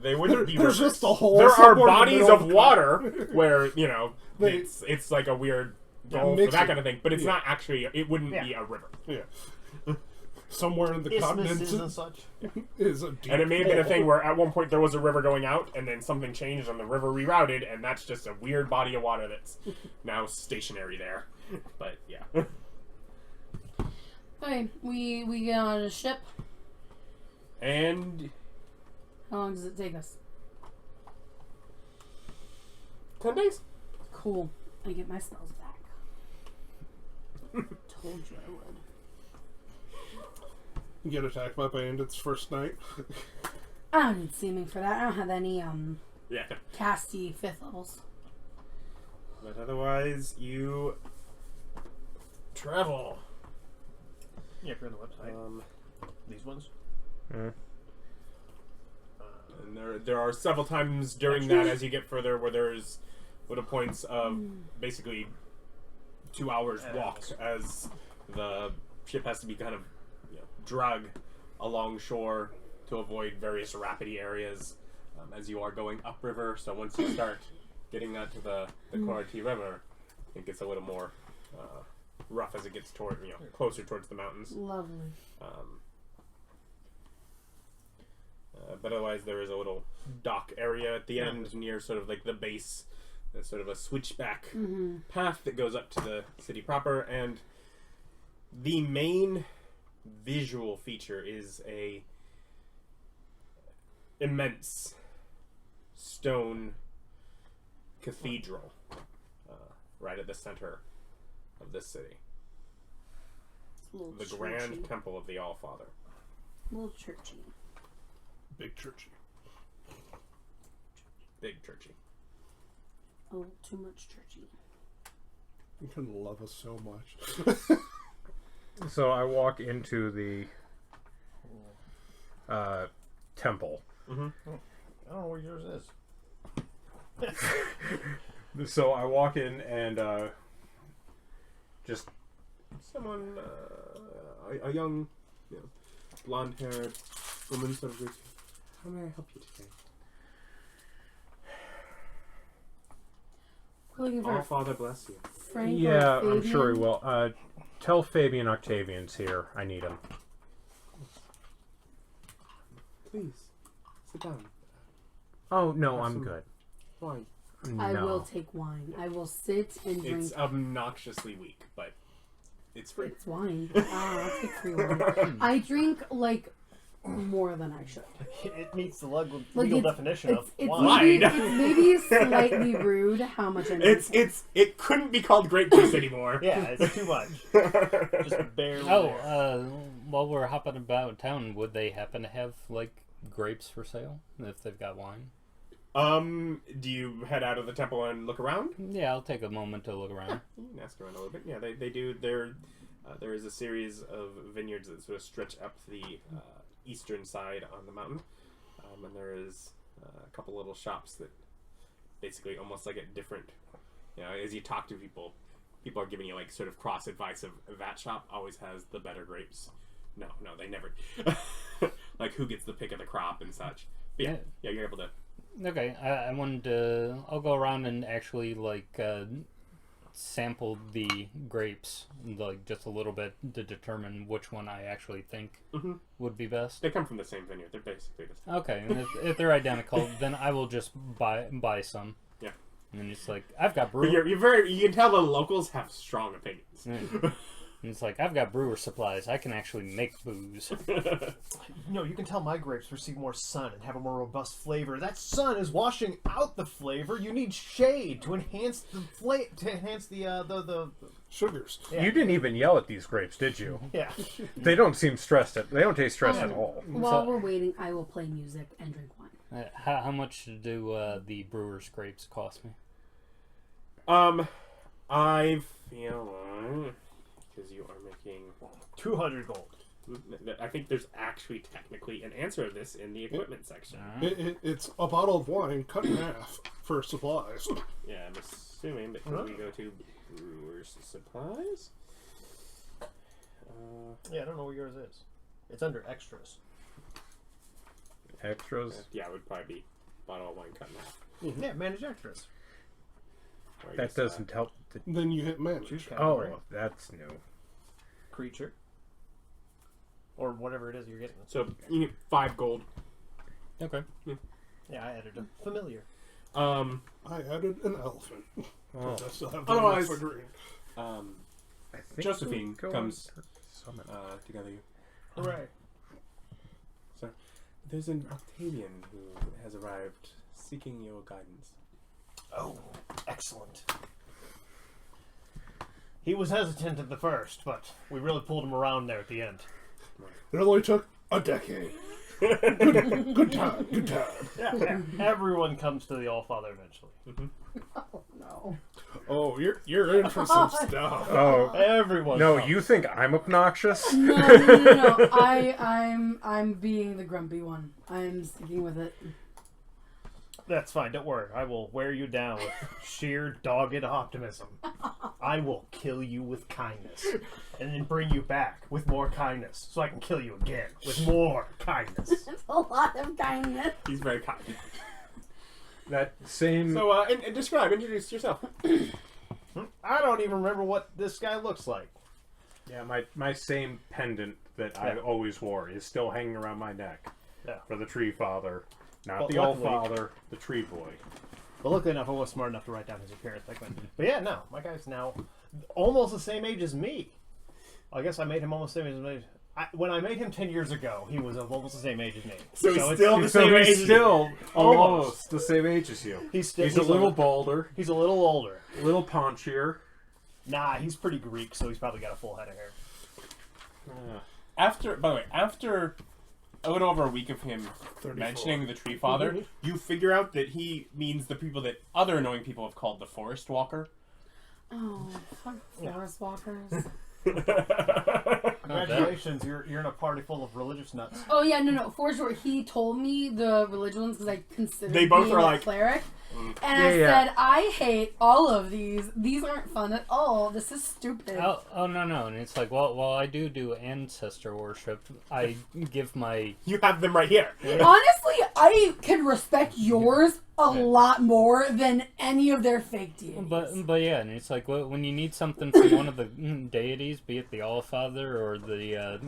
They wouldn't be There's rivers. just a hole There are somewhere in the bodies middle of of the water where, They- it's like a weird Yeah, gulf, mix that it. kind of thing. But it's Yeah. not actually, it wouldn't Yeah. be a river. Yeah. Somewhere in the continent Isthmuses and such. is a deep And it may have been a hole. thing where at one point there was a river going out, and then something changed and the river rerouted, and that's just a weird body of water that's now stationary there. But yeah. Okay, we get on a ship. And How long does it take us? 10 days? Cool. I get my spells back. Told you I would. Get attacked by bandits first night. I don't need seeming for that. I don't have any Yeah. casty 5th levels. But otherwise, you travel. Yeah, if you're on the website. These ones? And there are several times during that as you get further where there's little points of basically 2 hours walk as the ship has to be kind of drug along shore to avoid various rapidy areas as you are going upriver. So once you start getting out to the Corati River, it gets a little more rough as it gets toward closer towards the mountains. Lovely. But otherwise, there is a little dock area at the end near sort of like the base There's sort of a switchback path that goes up to the city proper, and the main visual feature is a immense stone cathedral right at the center of this city. The Grand Temple of the All-Father. A little churchy. Big churchy. Big churchy. A little too much churchy. You can love us so much. So I walk into the temple. I don't know where yours is. So I walk in and just Someone, a young, blonde-haired woman sort of greets you. How may I help you today? We're looking for Father bless you. Frank yeah, or I'm sure he Fabien. will. Tell Fabien Octavian's here. I need him. Please, sit down. Oh no, Have I'm some good. Wine. I No. will take wine. I will sit and drink. It's obnoxiously weak, but it's free. It's wine. I'll take free wine. I drink like more than I should. It meets the legal Like, definition of It's wine. maybe slightly rude how much I drink. It couldn't be called grape juice anymore. Yeah, it's too much. Just barely. Oh, while we're hopping about town, would they happen to have like grapes for sale if they've got wine? Do you head out of the temple and look around? Yeah, I'll take a moment to look around. You can ask around a little bit. Yeah, they do. There is a series of vineyards that sort of stretch up the eastern side on the mountain, and there is a couple little shops that basically almost like at different. As you talk to people, people are giving you like sort of cross advice of that shop always has the better grapes. No, they never. Like who gets the pick of the crop and such. But yeah, you're able to. Okay, I wanted to. I'll go around and actually like sample the grapes, like just a little bit to determine which one I actually think would be best. They come from the same vineyard. They're basically the same. Okay, and if they're identical, then I will just buy some. Yeah. And it's like I've got But brewer. you can tell the locals have strong opinions. And it's like I've got brewer supplies. I can actually make booze. You can tell my grapes receive more sun and have a more robust flavor. That sun is washing out the flavor. You need shade to enhance the the Sugars. Yeah. You didn't even yell at these grapes, did you? Yeah. They don't seem stressed. They don't taste stressed at all. While we're waiting, I will play music and drink wine. How much do the brewer's grapes cost me? I feel because you are making 200 gold. I think there's actually technically an answer of this in the equipment section. It's a bottle of wine cut in half for supplies. Yeah, I'm assuming, but can we go to brewer's supplies? Yeah, I don't know where yours is. It's under extras. Extras. Yeah, it would probably be bottle of wine cut in half. Yeah, manage extras. Or I That guess, doesn't help. Then you hit manage. Choose category. Oh, that's new. Creature. Or whatever it is you're getting. So you need 5 gold. Okay. Yeah, I added a familiar. I added an elephant. Oh. I still have the Otherwise- for green. I think Josephine we'll go comes on summon. together. Hooray. So there's an Octavian who has arrived seeking your guidance. Oh, excellent. He was hesitant at the first, but we really pulled him around there at the end. It only took a decade. Good time. Yeah, everyone comes to the All-Father eventually. Oh no. Oh, you're in for some stuff. Oh Everyone no! comes. You think I'm obnoxious? No. I'm being the grumpy one. I'm sticking with it. That's fine, don't worry. I will wear you down with sheer dogged optimism. I will kill you with kindness. And then bring you back with more kindness. So I can kill you again with more kindness. It's a lot of kindness. He's very kind. That same. So, and introduce yourself. I don't even remember what this guy looks like. Yeah, my same pendant that I always wore is still hanging around my neck. Yeah. For the Tree Father. Not But the luckily- All-Father, the Tree Boy. But luckily enough, I was smart enough to write down his appearance back then. But yeah, no, my guy's now almost the same age as me. I guess I made him almost the same age as me. When I made him 10 years ago, he was almost the same age as me. So he's it's- still the same age as you. still almost the same age as you. He's a little bolder, He's a little older. a little paunchier. Nah, he's pretty Greek, so he's probably got a full head of hair. After, by the way, after a little over a week of him 34. mentioning the Tree Father, you figure out that he means the people that other annoying people have called the Forest Walker. Oh, fuck forest walkers. Congratulations, you're in a party full of religious nuts. Oh yeah, no, for sure. He told me the religious ones because I considered They both being are a like- cleric, and Yeah, I yeah. said I hate all of these. These aren't fun at all. This is stupid. Oh no, and it's like, well, while I do ancestor worship, I give my You have them right here. Honestly, I can respect yours a lot more than any of their fake deities. but yeah, and it's like, well, when you need something from one of the deities, be it the Allfather or the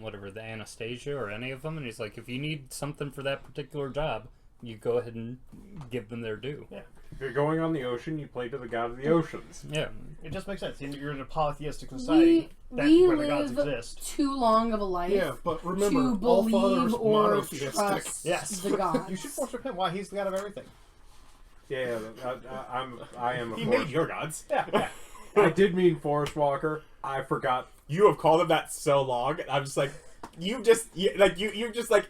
whatever, the Anastasia or any of them, and he's like, if you need something for that particular job, you go ahead and give them their due. Yeah. If you're going on the ocean, you play to the god of the oceans. Yeah. It just makes sense. You're in a polytheistic society we where the gods live exist. too long of a life Yeah, but remember, to all fathers believe or monotheistic. trust Yes. the gods. You should worship him. Why? He's the god of everything. Yeah, I am. He made your gods. Yeah. I did mean Forest Walker. I forgot. You have called him that so long. I'm just like, you just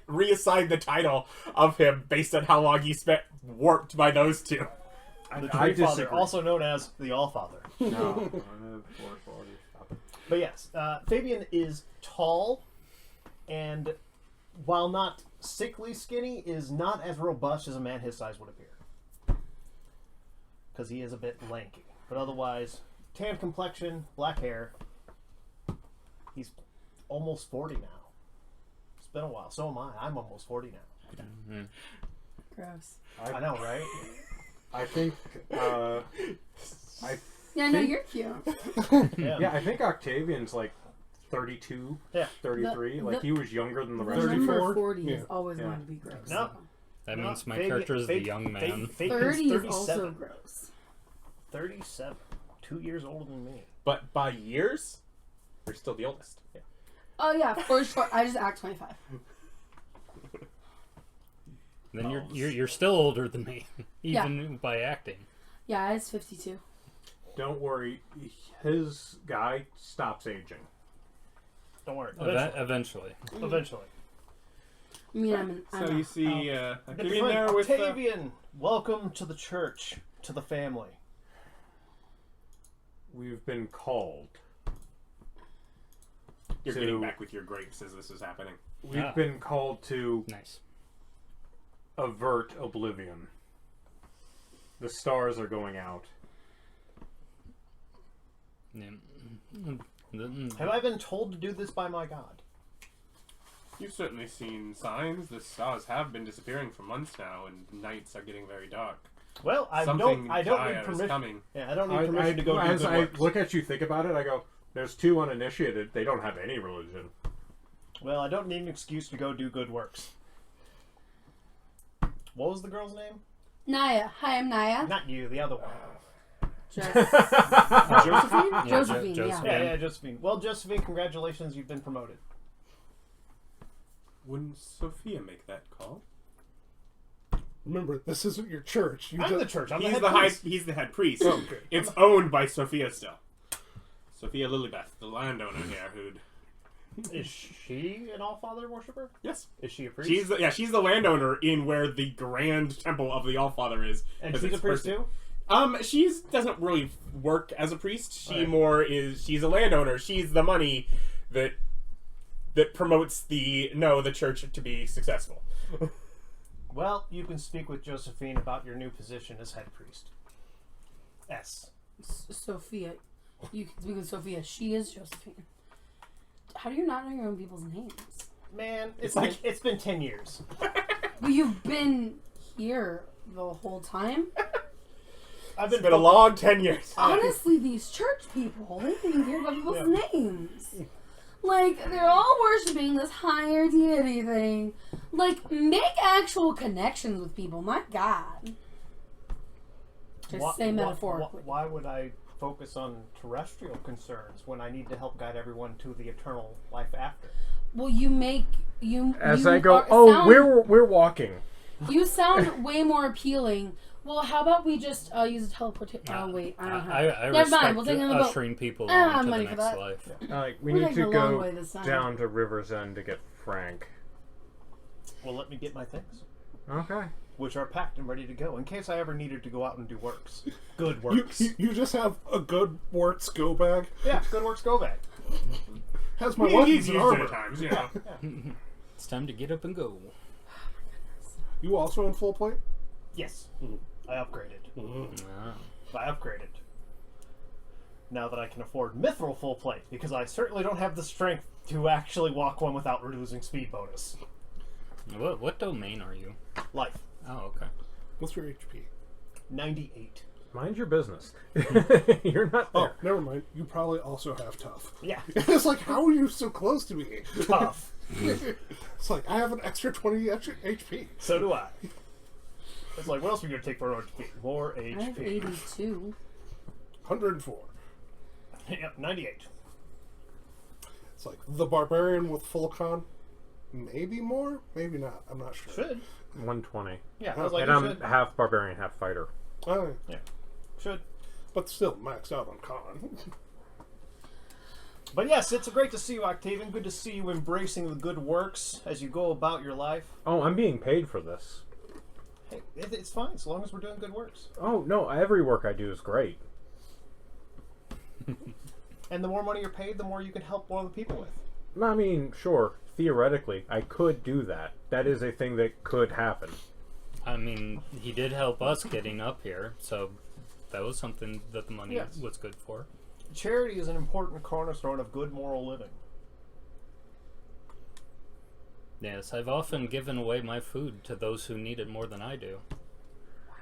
reassigned the title of him based on how long you spent warped by those two. The I Tree Father, disagree. also known as the Allfather. No, Forest Walker. Stop it. But yes, Fabien is tall, and while not sickly skinny, is not as robust as a man his size would appear. Because he is a bit lanky. But otherwise, tan complexion, black hair. He's almost 40 now. It's been a while. So am I. I'm almost 40 now. Mhm. Gross. I know, right? I think. Yeah, no, you're cute. Yeah, I think Octavian's like 32, Yeah. 33. The- like the- he was younger than the The rest of number 34? 40 Yeah. is always Yeah. going to be gross. No. That No, means my Fabien- character is the Fab- young Fab- man. Fabien's 30 is 37. also gross. 37. 2 years older than me. But by years, you're still the oldest. Yeah. Oh yeah, for sure. I just act 25. Then you're still older than me, even by acting. Yeah, it's 52. Don't worry, his guy stops aging. Don't worry. Eventually. Eventually. I mean, I'm So you see Good Octavian friend, there with Octavian, welcome to the church, to the family. We've been called. you're to- getting back with your grapes as this is happening. We've been called to Nice. avert oblivion. The stars are going out. Yeah. Have I been told to do this by my god? You've certainly seen signs. The stars have been disappearing for months now, and nights are getting very dark. Well, I Something don't dire need is permission. coming. Yeah, I don't need permission to go do as good I works. look at you, think about it. I go, "There's two uninitiated. They don't have any religion." Well, I don't need an excuse to go do good works. What was the girl's name? Niah. Hi, I'm Niah. Not you, the other one. Josephine? Yeah, Josephine, yeah. Yeah, Josephine. Well, Josephine, congratulations, you've been promoted. Wouldn't Sophia make that call? Remember, this isn't your church. I'm the church. I'm the He's head the high. priest. He's the head priest. Oh, okay. It's owned by Sophia still. Sophia Lilybeth, the landowner here, who'd Is she an Allfather worshiper? yes, Is she a priest? she's the landowner in where the grand temple of the Allfather is. and 'cause she's a it's priest person- too? She doesn't really work as a priest. She Right. she's a landowner. She's the money that promotes the church to be successful. Well, you can speak with Josephine about your new position as head priest. Sophia. You can speak with Sophia. She is Josephine. How do you not know your own people's names? Man, It's it's been 10 years. Well, you've been here the whole time. I've It's been a long 10 years. Honestly, these church people, they think hear about people's names. Like, they're all worshiping this higher deity thing. Like, make actual connections with people. My God. I say metaphorically. Why would I focus on terrestrial concerns when I need to help guide everyone to the eternal life after? Well, you make you. As you I go, sound, we're walking. You sound way more appealing. Well, how about we just use a teleportation? Oh wait, I don't have. I Never respect mind. We'll take another boat. ushering people I don't on have to the money for next that. life. We We're need taking to a long go way this time. down to River's End to get Frank. Well, let me get my things, Okay. which are packed and ready to go in case I ever needed to go out and do works. Good works. You just have a good works go bag. Yeah, good works go bag. Has my He's weapons used and it armor. at times, you know. It's time to get up and go. You also in full plate? Yes, I upgraded. Ah. I upgraded. Now that I can afford mithril full plate, because I certainly don't have the strength to actually walk one without losing speed bonus. What domain are you? Life, Oh, okay. What's your HP? 98. Mind your business. You're not Oh, there. never mind. You probably also have tough. Yeah, It's like, how are you so close to me? tough. It's like, I have an extra 20 extra HP. So do I. It's like, what else are we going to take for our HP? More I have HP. 82. 104. Yep, 98. It's like, the barbarian with full con? Maybe more? Maybe not. I'm not sure. Should. 120. Yeah, I was like, And you I'm should. half barbarian, half fighter. Oh, Should. but still, maxed out on con. But yes, it's great to see you, Octavian. Good to see you embracing the good works as you go about your life. Oh, I'm being paid for this. Hey, it's fine as long as we're doing good works. Oh, no, every work I do is great. And the more money you're paid, the more you can help more other people with. I mean, sure, theoretically, I could do that. That is a thing that could happen. I mean, he did help us getting up here, so that was something that the money Yes. was good for. Charity is an important cornerstone of good moral living. Yes, I've often given away my food to those who need it more than I do. Wow.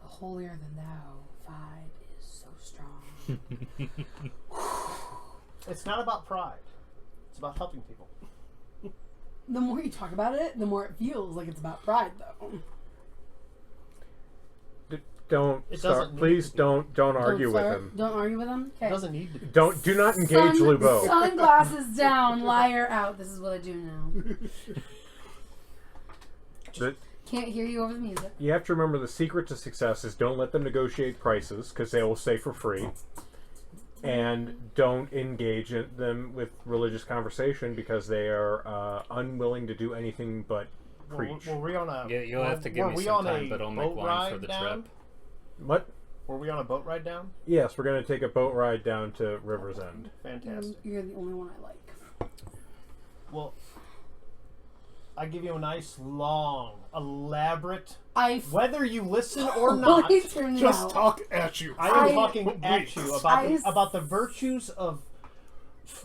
The holier than thou vibe is so strong. It's not about pride. It's about helping people. The more you talk about it, the more it feels like it's about pride, though. Don't It start. doesn't need Please to be. don't argue with start. him. Don't argue with him. It Okay. doesn't need to be. Do not engage Lubo. Sunglasses down, liar out. This is what I do now. The- Can't hear you over the music. You have to remember the secret to success is don't let them negotiate prices because they will stay for free. And don't engage them with religious conversation because they are unwilling to do anything but preach. Were we on a? You'll have to give were me we some on time, a but I'll make boat wine for ride the down? trip. What? Were we on a boat ride down? Yes, we're going to take a boat ride down to River's End. Fantastic. You're the only one I like. Well, I give you a nice, long, elaborate. Whether you listen or not, Just talk at you. I am talking at you I- about the virtues of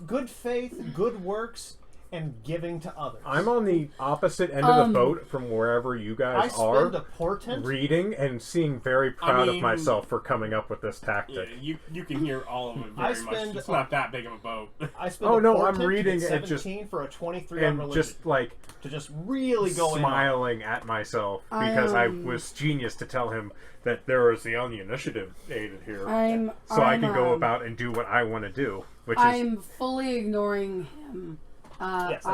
good faith, good works, and giving to others. I'm on the opposite end of the boat from wherever you I guys are. spend a portent. Reading and seeing very proud mean- of myself for coming up with this tactic. Yeah, you can hear all of it very I much. spend- It's not that big of a boat. I spend Oh, a no, I'm portent to reading get and just- 17 for a 23 on And religion. just like To just really go in. on it. smiling at myself because I am- was genius to tell him that there is the only initiative aided here. I'm I can go about and do what I want to do, which is I'm fully ignoring him. Yes, that's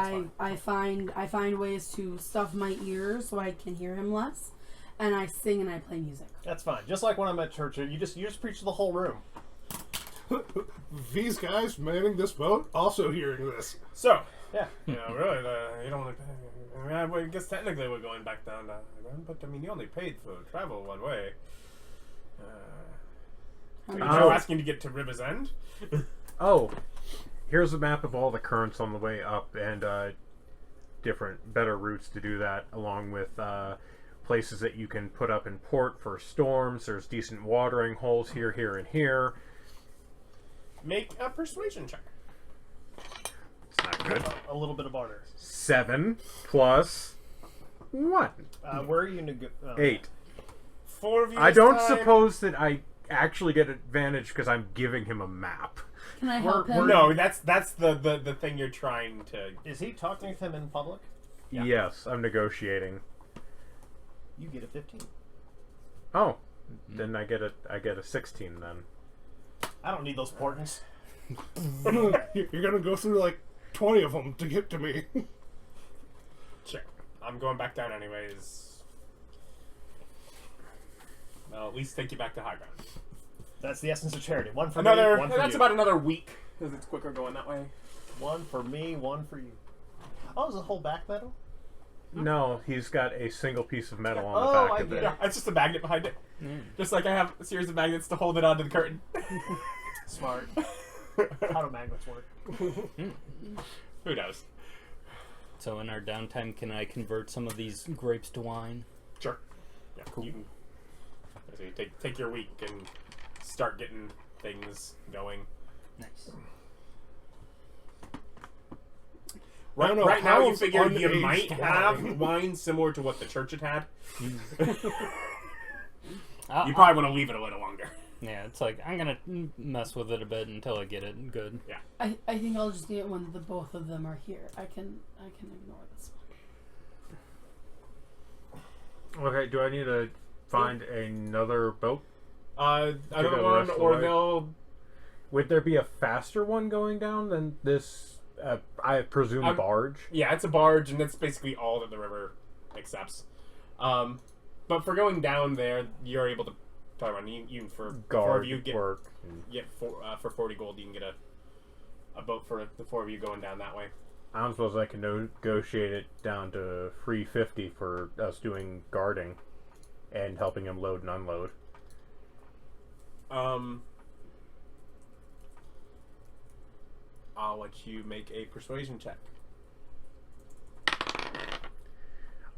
fine. I find ways to stuff my ears so I can hear him less, and I sing and I play music. That's fine. Just like when I'm at church, you just preach to the whole room. These guys manning this boat also hearing this. So, Yeah. you know, really, you don't only pay. I mean, I guess technically we're going back down to Highground, but I mean, you only paid for travel one way. Are you now asking to get to River's End? oh, here's a map of all the currents on the way up and different, better routes to do that, along with places that you can put up in port for storms. There's decent watering holes here, here, and here. Make a persuasion check. It's not good. A little bit of barter. 7 plus 1. Where are you? 8. 4 of you. I this don't time. suppose that I actually get advantage because I'm giving him a map. Can I help him? No, that's the thing you're trying to. Is he talking with him in public? Yeah. Yes, I'm negotiating. You get a 15. Oh, then I get a 16 then. I don't need those portents. You're gonna go through like 20 of them to get to me. Sure. I'm going back down anyways. Well, at least take you back to high ground. That's the essence of charity. One for Another. me, one for That's you. about another week, because it's quicker going that way. One for me, one for you. Oh, is the whole back metal? No, he's got a single piece of metal on Oh, the back I of get it. Yeah, it's just a magnet behind it. Just like I have a series of magnets to hold it onto the curtain. Smart. How do magnets work? Who knows? So in our downtime, can I convert some of these grapes to wine? Sure. Yeah, cool. You can, so you take your week and start getting things going. Nice. I don't know, Right now, you how's figure you unaged might wine? have wine similar to what the church had had. I'll- You probably want to leave it a little longer. Yeah, it's like I'm gonna mess with it a bit until I get it good. Yeah. I think I'll just get when the both of them are here. I can ignore this one. Okay, do I need to find another boat? Another go the one, rest of the or way. they'll. Would there be a faster one going down than this, I presume, I'm- barge? Yeah, it's a barge, and that's basically all that the river accepts. But for going down there, you're able to. Talk about you for four of Guard you get work. for 40 gold. You can get a boat for the four of you going down that way. I don't suppose I can negotiate it down to 350 for us doing guarding and helping him load and unload. I'll let you make a persuasion check.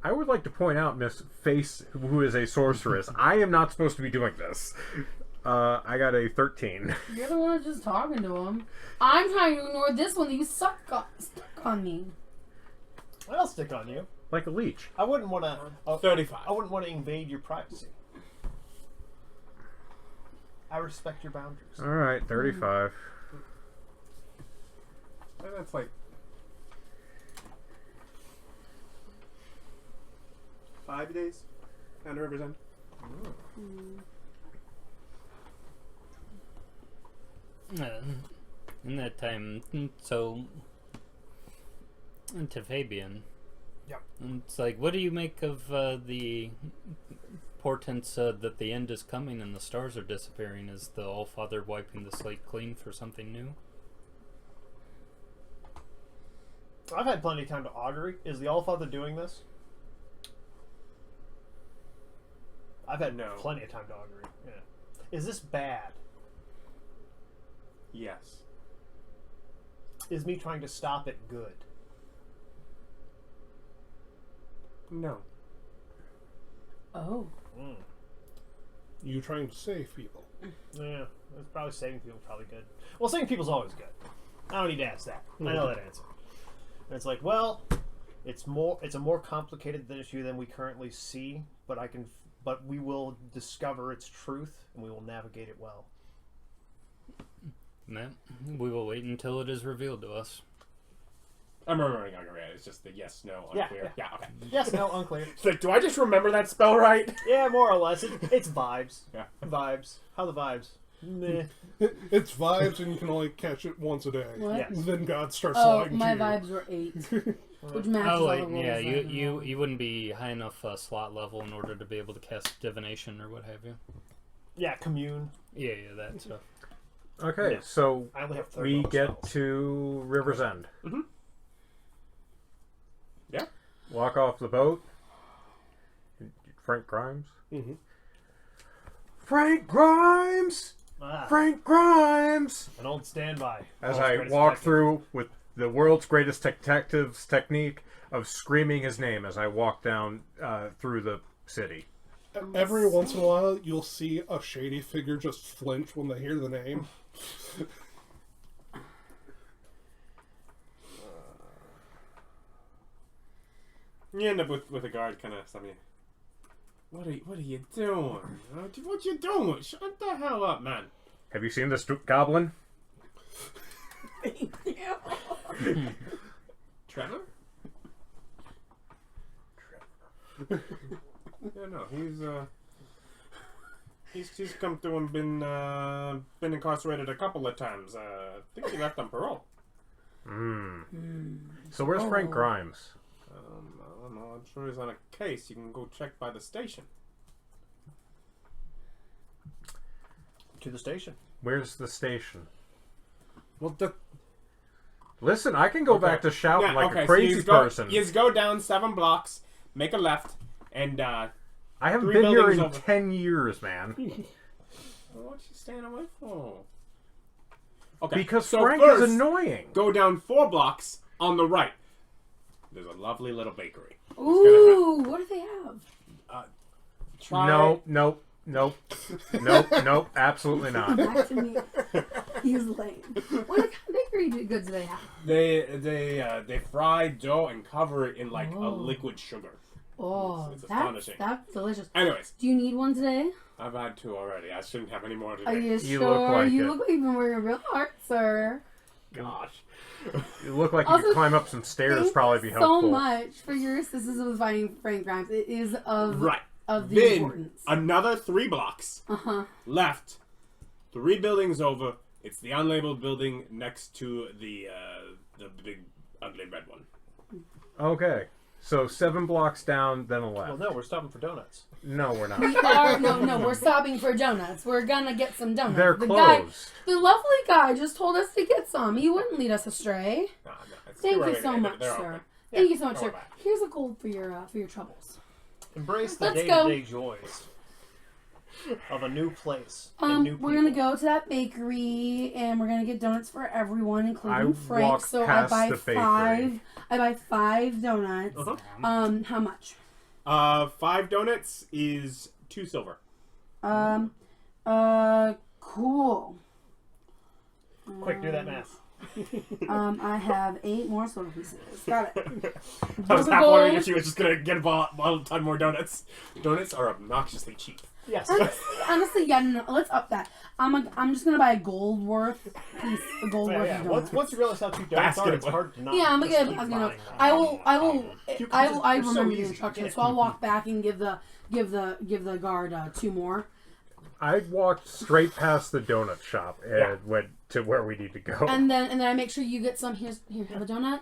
I would like to point out, Miss Face, who is a sorceress, I am not supposed to be doing this. I got a 13. You're the one that's just talking to him. I'm trying to ignore this one that you stuck on me. I'll stick on you. Like a leech. I wouldn't want to. 35. I wouldn't want to invade your privacy. I respect your boundaries. Alright, 35. That's like 5 days down to River's End. In that time, so to Fabien. Yep. It's like, what do you make of the portents that the end is coming and the stars are disappearing? Is the All-Father wiping the slate clean for something new? I've had plenty of time to augury. Is the Allfather doing this? I've had No. plenty of time to augury. Yeah. Is this bad? Yes. Is me trying to stop it good? No. Oh. You trying to save people. Yeah, it's probably saving people probably good. Well, saving people's always good. I don't need to ask that. I know that answer. And it's like, well, it's a more complicated issue than we currently see, but we will discover its truth and we will navigate it well. Man, we will wait until it is revealed to us. I'm remembering Augury. It's just the yes, no, unclear. Yeah. Okay. Yes, no, unclear. It's like, do I just remember that spell right? Yeah, more or less. It's vibes. Yeah. Vibes. How the vibes? Meh. It's vibes, and you can only catch it once a day. What? Yes. Then God starts Oh, lying my to you. vibes were 8, which matches Oh all wait, the rules. yeah, I know. you wouldn't be high enough slot level in order to be able to cast divination or what have you. Yeah, commune. Yeah, that stuff. Okay, Yeah. so I only have third we level get spells. to River's End. Mm-hmm. Yeah. Walk off the boat. Frank Grimes. Mm-hmm. Frank Grimes! Ah, Frank Grimes! an old standby. As World's I greatest walk detective. through with the world's greatest detective's technique of screaming his name as I walk down through the city. Every once in a while, you'll see a shady figure just flinch when they hear the name. You end up with a guard kind of stopping you. What are you doing? What you doing? Shut the hell up, man. Have you seen this goblin? Trevor? Yeah, no, he's He's come through and been incarcerated a couple of times. I think he left on parole. So where's Frank Grimes? I don't know. I'm sure he's on a case. You can go check by the station. To the station. Where's the station? Well, Listen, I can go back to shouting like a crazy person. You just go down 7 blocks, make a left, and I haven't 3 been here buildings in over. 10 years, man. What you staying away for? Okay, Because so Frank first, is annoying. Go down 4 blocks on the right. There's a lovely little bakery. Ooh, what do they have? Try... Nope, absolutely not. Back to me. He's lame. What kind of bakery goods do they have? They fry dough and cover it in like a liquid sugar. Oh, It's astonishing. that's delicious. Anyways, Do you need one today? I've had 2 already. I shouldn't have any more today. Are you You sure? look like you it. look like you've been wearing a real heart, sir. Gosh. You look like you Also, could climb up some stairs, Thank probably be you helpful. so much for your assistance with finding Frank Grimes. It is of Right. of the Then importance. another 3 blocks left. 3 buildings over. It's the unlabeled building next to the big ugly red one. Okay, so 7 blocks down, then a left. Well, no, we're stopping for donuts. No, we're not. We are no, we're stopping for donuts. We're gonna get some donuts. They're the closed. The lovely guy just told us to get some. He wouldn't lead us astray. No, it's Thank too you early. so much, They're sir. open. Thank you so much, don't sir. worry about Here's a gold for your troubles. Embrace the Let's day-to-day joys of a new place and new We're gonna people. go to that bakery and we're gonna get donuts for everyone, including I Frank. walk So I past buy the bakery. 5. I buy 5 donuts. How much? 5 donuts is 2 silver. Cool. Quick, do that math. I have 8 more silver pieces. Got it. I was Those are half wondering gold. if she was just gonna get a ton more donuts. Donuts are obnoxiously cheap. Yes. Honestly, yeah, no, let's up that. I'm just gonna buy a gold worth piece, a gold worth of donuts. Once you realize how cheap donuts are, it's Basket. hard to not. Yeah, I'm gonna just get. keep I'm gonna. buying them. I They're so remember the easy to instructions, get. so I'll walk back and give the guard 2 more. I walked straight past the donut shop and went to where we need to go. And then I make sure you get some. Here, have a donut.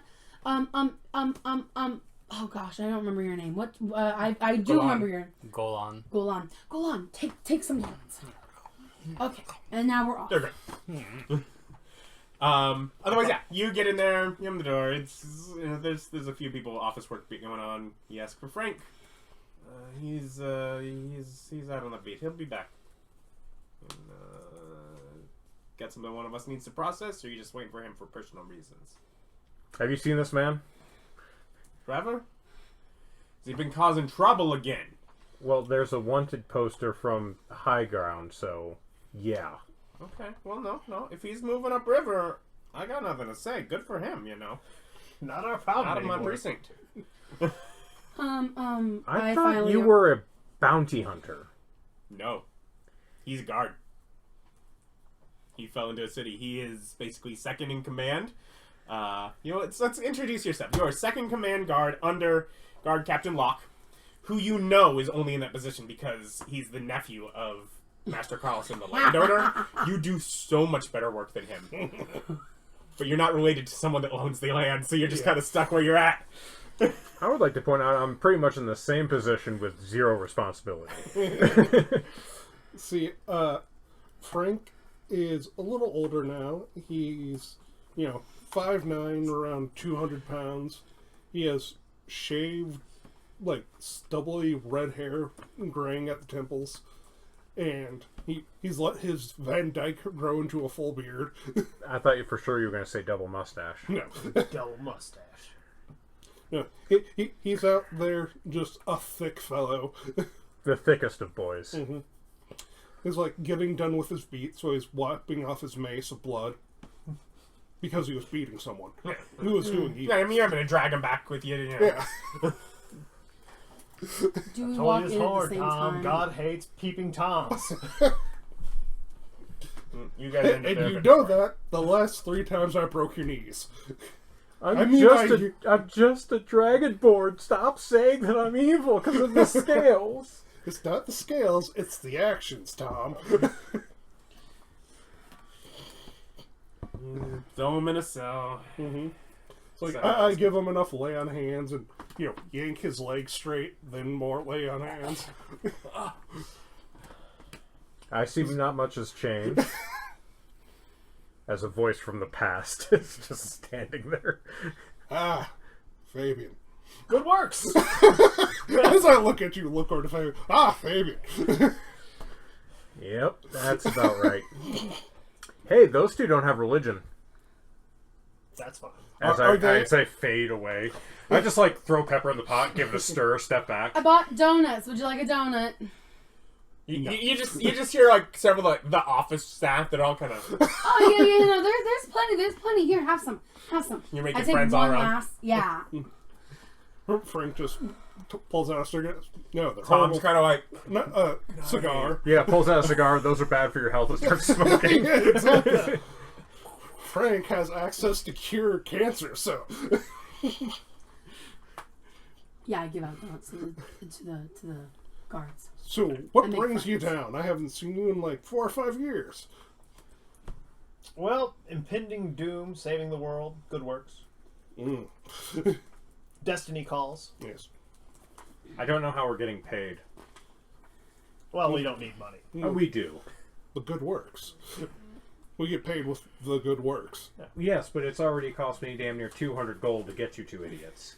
Oh gosh, I don't remember your name. What? I do Golan. remember your Golan. Golan. Take some donuts. Okay, and now we're off. They're great. Otherwise, yeah, you get in there, you open the door. It's there's a few people office work going on. You ask for Frank. He's out on the beat. He'll be back. And, got something one of us needs to process, or you just waiting for him for personal reasons? Have you seen this man? Trevor? Has he been causing trouble again? Well, there's a wanted poster from Highground, so yeah. Okay, well, no. If he's moving upriver, I got nothing to say. Good for him, you know. Not our problem Out of my anymore. precinct. I thought finally you were a bounty hunter. No. He's a guard. He fell into a city. He is basically second in command. Let's introduce yourself. You are second command guard under Guard Captain Locke, who you know is only in that position because he's the nephew of Master Carlson, the landowner. You do so much better work than him. But you're not related to someone that owns the land, so you're just kind of stuck where you're at. I would like to point out I'm pretty much in the same position with 0 responsibility. See, Frank is a little older now. He's, 5'9", around 200 pounds. He has shaved, stubbly red hair, graying at the temples. And he's let his Van Dyke grow into a full beard. I thought for sure you were going to say double mustache. No. Double mustache. No, he's out there just a thick fellow. The thickest of boys. Mm-hmm. He's getting done with his beat, so he's wiping off his mace of blood. Because he was beating someone. Who was doing evil. Yeah, I mean, you're going to drag him back with you. Yeah. Do we Told walk you in it's at the hard, same Tom. time? God hates peeping Toms. You guys And you know that the last 3 times I broke your knees. I'm just a dragonborn. Stop saying that I'm evil because of the scales. It's not the scales, it's the actions, Tom. Throw him in a cell. It's like, So- I give him enough lay on hands and, yank his leg straight, then more lay on hands. I see not much has changed. As a voice from the past is just standing there. Ah, Fabien. Good works. As I look at you, look over to Fabien. Ah, Fabien. Yep, that's about right. Hey, those two don't have religion. That's fine. As Are I they- say, fade away. I just throw pepper in the pot, give it a stir, step back. I bought donuts. Would you like a donut? You just hear several the office staff that all kind of Oh yeah, no, there's plenty. There's plenty here. Have some. you're I making take friends all one around. last. Yeah. Frank just pulls out a cigarette. No, they're Tom's horrible. kind of like Cigar. Yeah, pulls out a cigar. Those are bad for your health and starts smoking. Yeah, exactly. Frank has access to cure cancer, so Yeah, I give out donuts to the guards. so what I make brings you friends. down? I haven't seen you in 4 or 5 years. Well, impending doom, saving the world, good works. Destiny calls. Yes. I don't know how we're getting paid. Well, we don't need money. We do. The good works. We get paid with the good works. Yes, but it's already cost me damn near 200 gold to get you two idiots.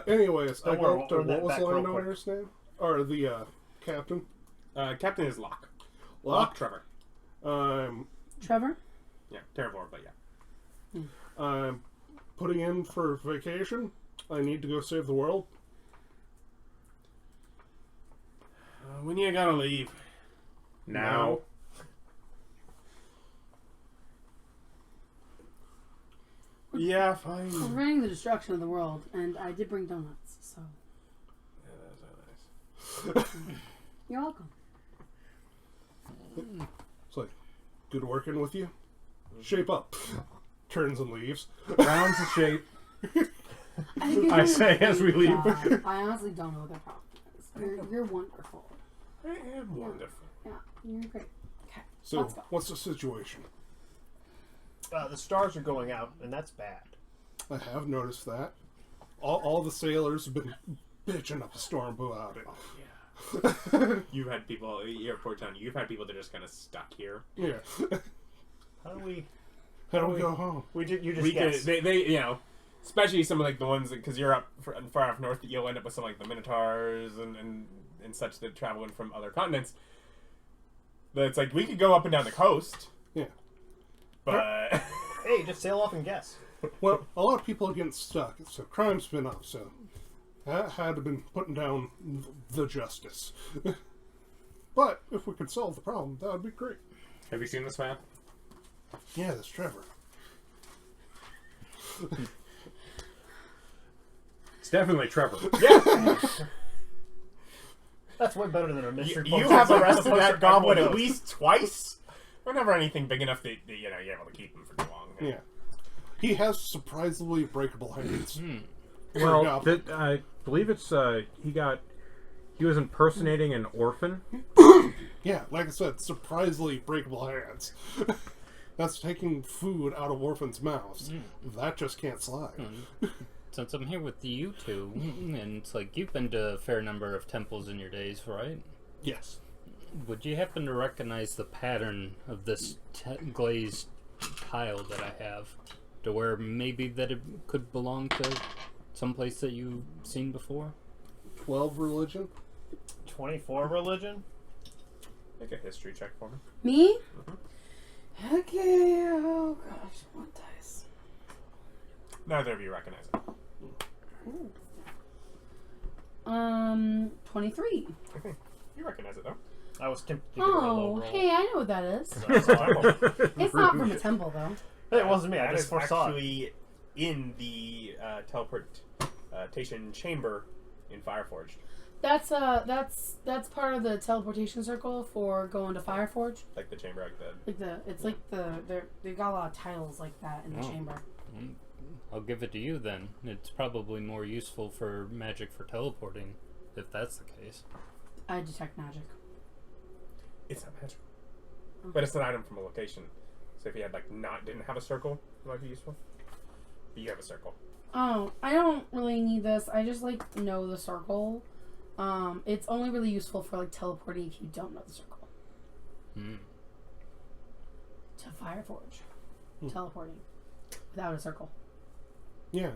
Anyways, I Don't worry, go up to we'll earn that what was back the real landowner's name? Or the captain? Captain is Locke. Locke? Trevor. Trevor? Yeah, Terravor, but yeah. I'm putting in for vacation. I need to go save the world. When you gotta leave? Now. Yeah, fine. We're preventing the destruction of the world, and I did bring donuts, so Yeah, that's nice. you're welcome. It's like, good working with you. Shape up. Turns and leaves. Rounds the shape. I think you're I doing say a as we great leave. job. I honestly don't know what their problem is. You're wonderful. I am wonderful. Yeah, you're great. Okay, So, let's go. what's the situation? The stars are going out, and that's bad. I have noticed that. All the sailors have been bitching up a storm about it. You've had people, airport town. You've had people that are just kind of stuck here. Yeah. How do we? How do we go home? You just We guess. could, they especially some of the ones because you're up far up north, you'll end up with some the minotaurs and such that travel in from other continents. But it's we could go up and down the coast. Yeah. But Hey, just sail off and guess. Well, a lot of people are getting stuck, so crime's been up, so I had been putting down the justice. But if we could solve the problem, that would be great. Have you seen this man? Yeah, that's Trevor. It's definitely Trevor. That's way better than a mystery. you post. have That's arrested supposed that to- goblin everyone at knows. least twice. Whenever anything big enough that you're able to keep him for too long. Yeah. He has surprisingly breakable hands. Well, goblin. I believe it's he was impersonating an orphan. Yeah, like I said, surprisingly breakable hands. That's taking food out of orphans' mouths. That just can't slide. Since I'm here with you two, and it's you've been to a fair number of temples in your days, right? Yes. Would you happen to recognize the pattern of this glazed tile that I have? To where maybe that it could belong to someplace that you've seen before? 12 religion? 24 religion. Make a history check for me. Me? Okay. Oh gosh, what dice? Neither of you recognize it. 23. Okay. You recognize it though. I was tempted to give it a low Oh, roll. hey, I know what that is. I saw it. It's not from a temple though. Hey, it wasn't me. I That just is foresaw it. actually in the teleportation chamber in Fireforge. That's part of the teleportation circle for going to Fireforge. Like the chamber, They've got a lot of tiles like that in the Oh. chamber. I'll give it to you then. It's probably more useful for magic for teleporting, if that's the case. I detect magic. It's not magical. But it's an item from a location. So if you had didn't have a circle, it might be useful. But you have a circle. Oh, I don't really need this. I just know the circle. It's only really useful for teleporting if you don't know the circle. To Fireforge. Teleporting. Without a circle. Yeah.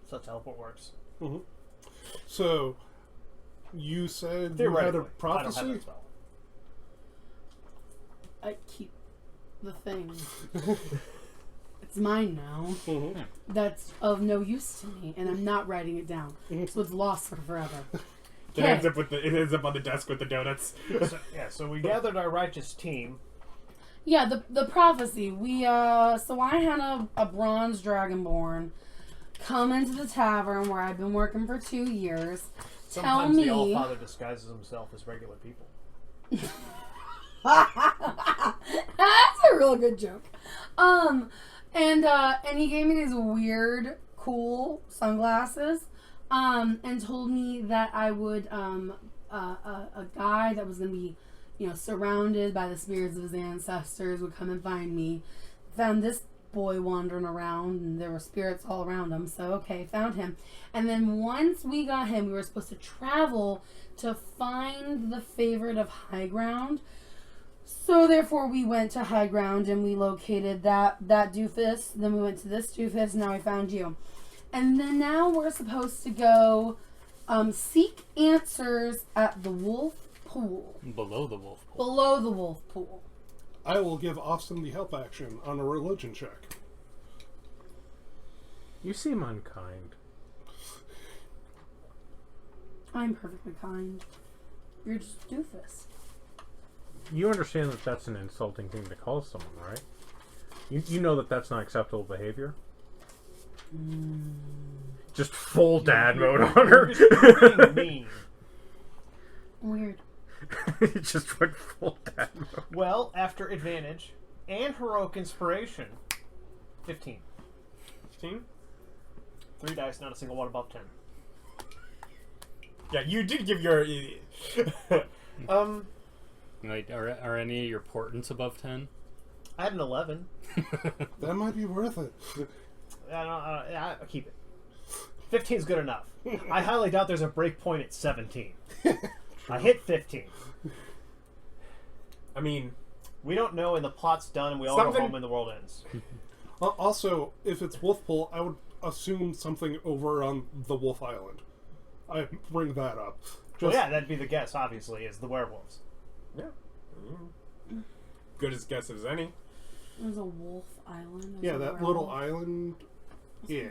So teleport works. Mm-hmm. So, you said you had a Theoretically, I don't prophecy? have that spell. I keep the thing. It's mine now. Mm-hmm. That's of no use to me, and I'm not writing it down. So it's lost for forever. It ends up on the desk with the donuts. So we gathered our righteous team. Yeah, the prophecy. So I had a bronze dragonborn come into the tavern where I've been working for 2 years. Sometimes Tell the me. Allfather disguises himself as regular people. That's a real good joke. And he gave me these weird, cool sunglasses. And told me that I would a guy that was gonna be, surrounded by the spirits of his ancestors would come and find me. Found this boy wandering around, and there were spirits all around him. So okay, found him. And then once we got him, we were supposed to travel to find the Favored of Highground. So therefore, we went to Highground and we located that doofus. Then we went to this doofus. Now we found you. And then now we're supposed to go seek answers at the wolf pool. Below the wolf pool. Below the wolf pool. I will give Austin the help action on a religion check. You seem unkind. I'm perfectly kind. You're just a doofus. You understand that that's an insulting thing to call someone, right? You know that that's not acceptable behavior? Just full dad mode on her. You're being mean. Weird. It just went full dad mode. Well, after advantage and heroic inspiration, 15. 15? 3 dice, not a single one above 10. Yeah, you did give your... Wait, are any of your portents above 10? I had an 11. That might be worth it. I'll keep it. 15 is good enough. I highly doubt there's a break point at 17. I hit 15. I mean... We don't know, and the plot's done, and we all go home and the world ends. Also, if it's wolf pool, I would assume something over on the Wolf Island. I bring that up. Well, yeah, that'd be the guess, obviously, is the werewolves. Yeah. Good as guess as any. There's a wolf island. Yeah, that little island. Yeah.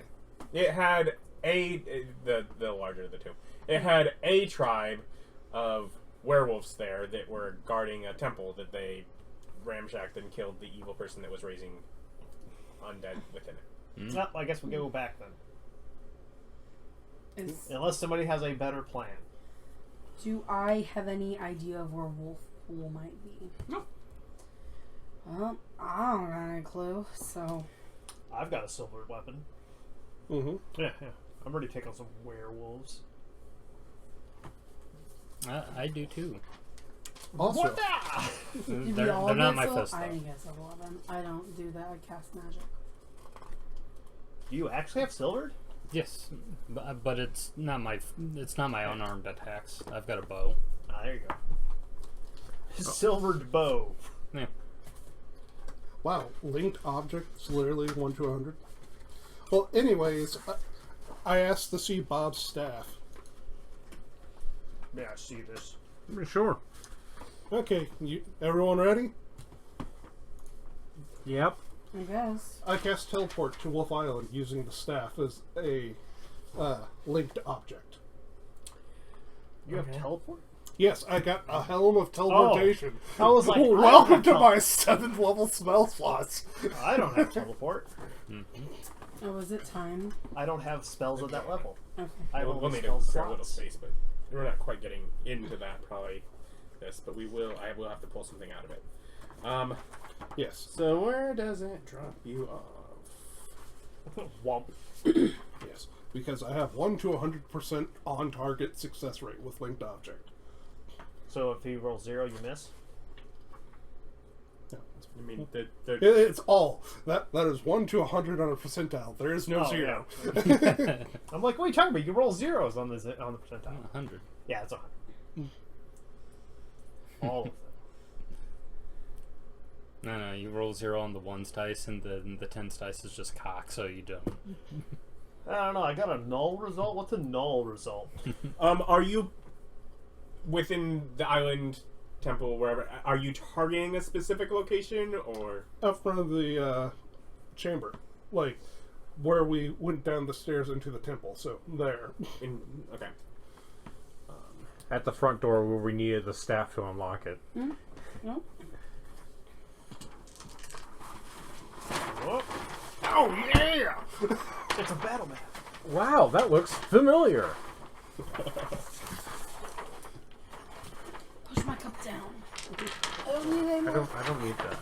It had the larger of the two. It had a tribe of werewolves there that were guarding a temple that they ramshacked and killed the evil person that was raising undead within it. Well, I guess we go back then. Unless somebody has a better plan. Do I have any idea of where wolf pool might be? No. Well, I don't got any clue, so... I've got a silver weapon. Mm-hmm. Yeah. I'm ready to take on some werewolves. I do too. Also, What the? Did we They're all not get my silver? fist, I though. didn't get silver weapon. I don't do that. I cast magic. Do you actually have silvered? Yes, but it's not my unarmed attacks. I've got a bow. Ah, there you go. Silvered bow. Yeah. wow, linked objects, literally 1 to 100. Well, anyways, I asked to see Bob's staff. Yeah, I see this. Sure. Okay, everyone ready? Yep. I guess. I cast teleport to Wolf Island using the staff as a linked object. You have teleport? Yes, I got a helm of teleportation. I was like, I don't welcome have to my 7th level spell slots. I don't have teleport. Oh, is it time? I don't have spells at that level. Okay. I have We'll only need spell a fair little slots. space, but we're not quite getting into that probably this, but I will have to pull something out of it. Yes. So where does it drop you off? Womp. Yes. because I have 1 to 100% on target success rate with linked object. So if he rolls 0, you miss? I mean, It's all that is 1 to 100 on a percentile. There is no Oh, 0. yeah. I'm like, what are you talking about? You roll zeros on the percentile. 100. Yeah, it's 100. All of them. No, you roll 0 on the 1's dice, and then the 10's dice is just cock, so you don't. I don't know. I got a null result. What's a null result? are you within the island temple, wherever? Are you targeting a specific location, or Up front of the chamber, like where we went down the stairs into the temple. So there. okay? At the front door where we needed the staff to unlock it. No. Oh, Oh yeah! it's a battle map. Wow, that looks familiar. Push my cup down. I don't need that.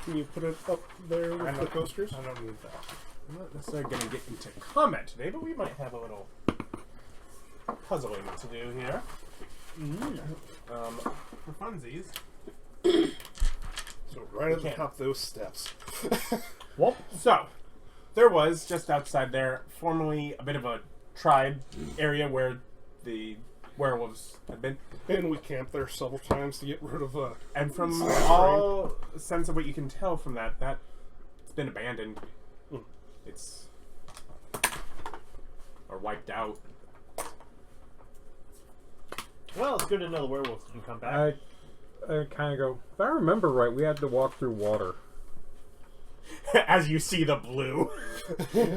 Can you put it up there with the coasters? I don't need that. I'm not necessarily going to get into combat today, but we might have a little puzzling to do here. For funsies. So right at the top of those steps. Whoop. So, there was, just outside there, formerly a bit of a tribe area where the werewolves had been. And we camped there several times to get rid of And from all sense of what you can tell from that it's been abandoned. It's... or wiped out. Well, it's good to know the werewolves can come back. I kind of go, if I remember right, we had to walk through water. As you see the blue.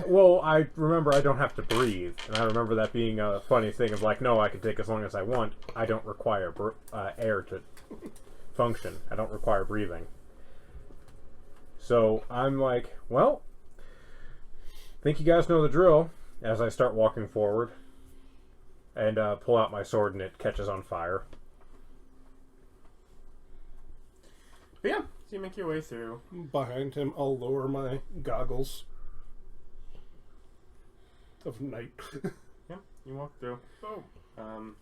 Well, I remember I don't have to breathe, and I remember that being a funny thing of like, no, I can take as long as I want. I don't require air to function. I don't require breathing. So I'm like, well, think you guys know the drill. As I start walking forward and pull out my sword, and it catches on fire. But yeah, so you make your way through. behind him. I'll lower my goggles of night. Yeah, you walk through. Boom.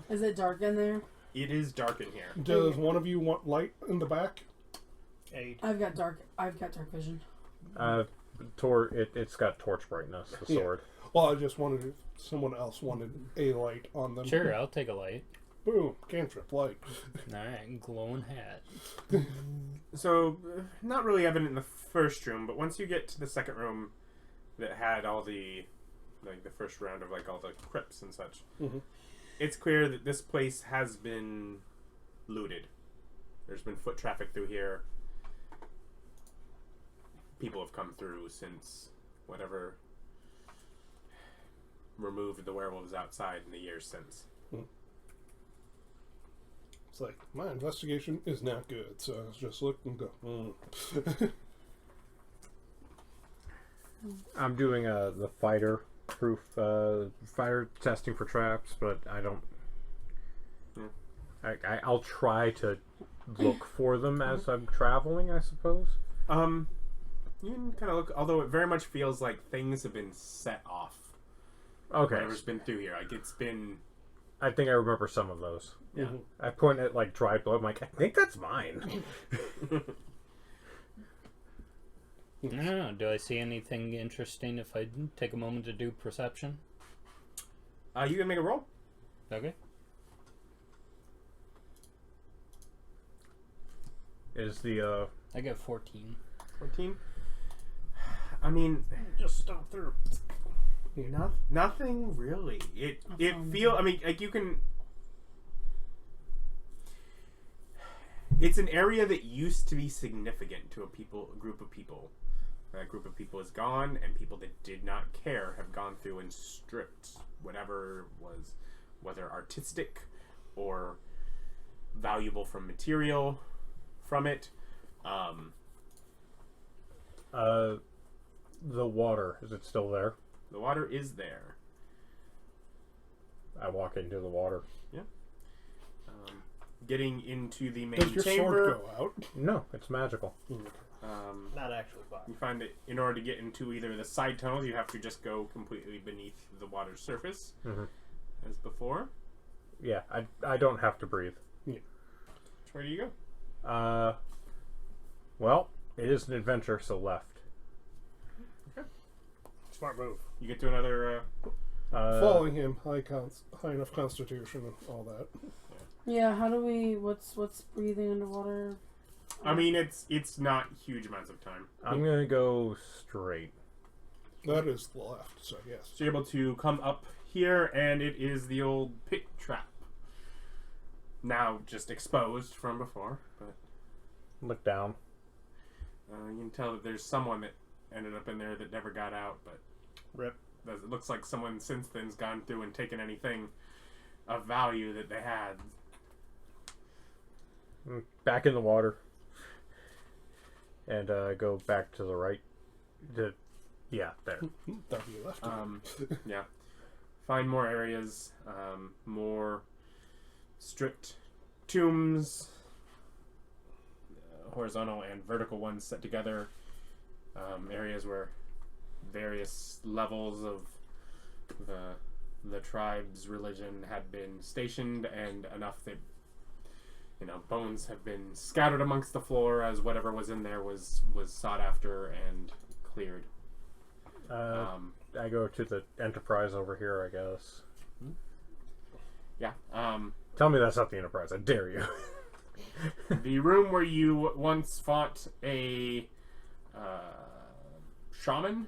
Is it dark in there? It is dark in here. Does one of you want light in the back? Aid. I've got dark vision. It's got torch brightness, the Yeah. sword. Well, I just wanted if someone else wanted a light on them. Sure, I'll take a light. Boom, cantrip light. Alright, glowing hat. So, not really evident in the first room, but once you get to the second room that had all the first round of all the crypts and such, it's clear that this place has been looted. There's been foot traffic through here. People have come through since whatever removed the werewolves outside in the years since. It's like, my investigation is not good, so I just look and go, I'm doing the fighter proof fighter testing for traps, but I don't. I'll try to look for them as I'm traveling, I suppose. You can kind of look, although it very much feels like things have been set off. Okay. Whatever's been through here, it's been. I think I remember some of those. Yeah. I point at dried blood. I'm like, I think that's mine. I don't know. Do I see anything interesting if I take a moment to do perception? You can make a roll. Okay. Is the I got 14. 14. I mean, Just stop through. nothing really. It feel. I mean, you can. It's an area that used to be significant to a group of people. That group of people is gone, and people that did not care have gone through and stripped whatever was, whether artistic or valuable from material, from it. The water, is it still there? The water is there. I walk into the water. Yeah. Getting into the main does your chamber. sword go out? No, it's magical. Nah, not actually 5. You find that in order to get into either of the side tunnels, you have to just go completely beneath the water's surface, as before. Yeah, I don't have to breathe. Where do you go? Well, it is an adventure, so left. Smart move. You get to another. Following him, high enough constitution and all that. Yeah, how do we... What's breathing underwater? I mean, it's not huge amounts of time. I'm gonna go straight. That is the left, so yes. So you're able to come up here, and it is the old pit trap. Now just exposed from before, but Look down. you can tell that there's someone that ended up in there that never got out, but Rip. it looks like someone since then's gone through and taken anything of value that they had. Back in the water. And go back to the right. Yeah, there. That'd be left. Yeah. Find more areas, more stripped tombs, horizontal and vertical ones set together, areas where various levels of the tribe's religion had been stationed, and enough that bones have been scattered amongst the floor as whatever was in there was sought after and cleared. I go to the Enterprise over here, I guess. Yeah. Tell me that's not the Enterprise. I dare you. The room where you once fought a shaman.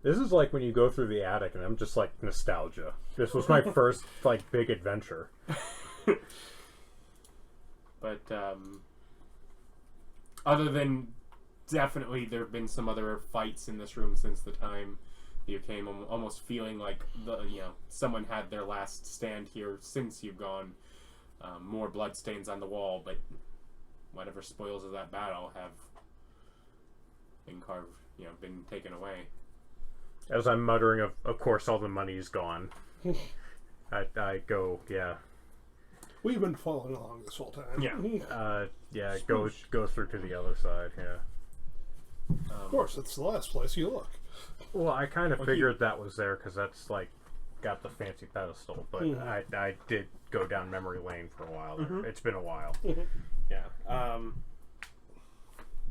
This is like when you go through the attic, and I'm just like nostalgia. This was my first big adventure. But other than definitely there have been some other fights in this room since the time you came, almost feeling like someone had their last stand here since you've gone. More bloodstains on the wall, but whatever spoils of that battle have been carved, been taken away. As I'm muttering, of course, all the money's gone. I go, yeah. We've been following along this whole time. Yeah. Go through to the other side, yeah. Of course, it's the last place you look. Well, I kind of figured that was there because that's got the fancy pedestal, but I did go down memory lane for a while there. It's been a while. Yeah.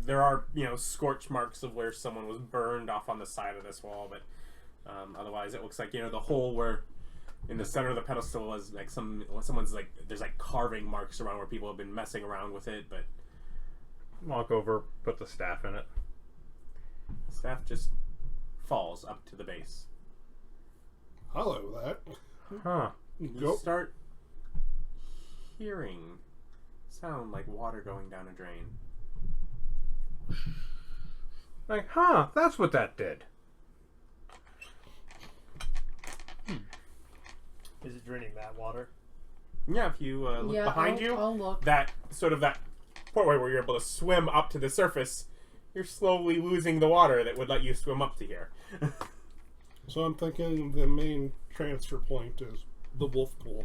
There are, scorch marks of where someone was burned off on the side of this wall, but otherwise it looks like, the hole where in the center of the pedestal is like someone's there's carving marks around where people have been messing around with it, but Walk over, put the staff in it. the staff just falls up to the base. Hello, that. Huh. You start hearing sound like water going down a drain. That's what that did. Is it draining that water? Yeah, if you look behind you, I'll look. that portway where you're able to swim up to the surface, you're slowly losing the water that would let you swim up to here. So I'm thinking the main transfer point is the wolf pool.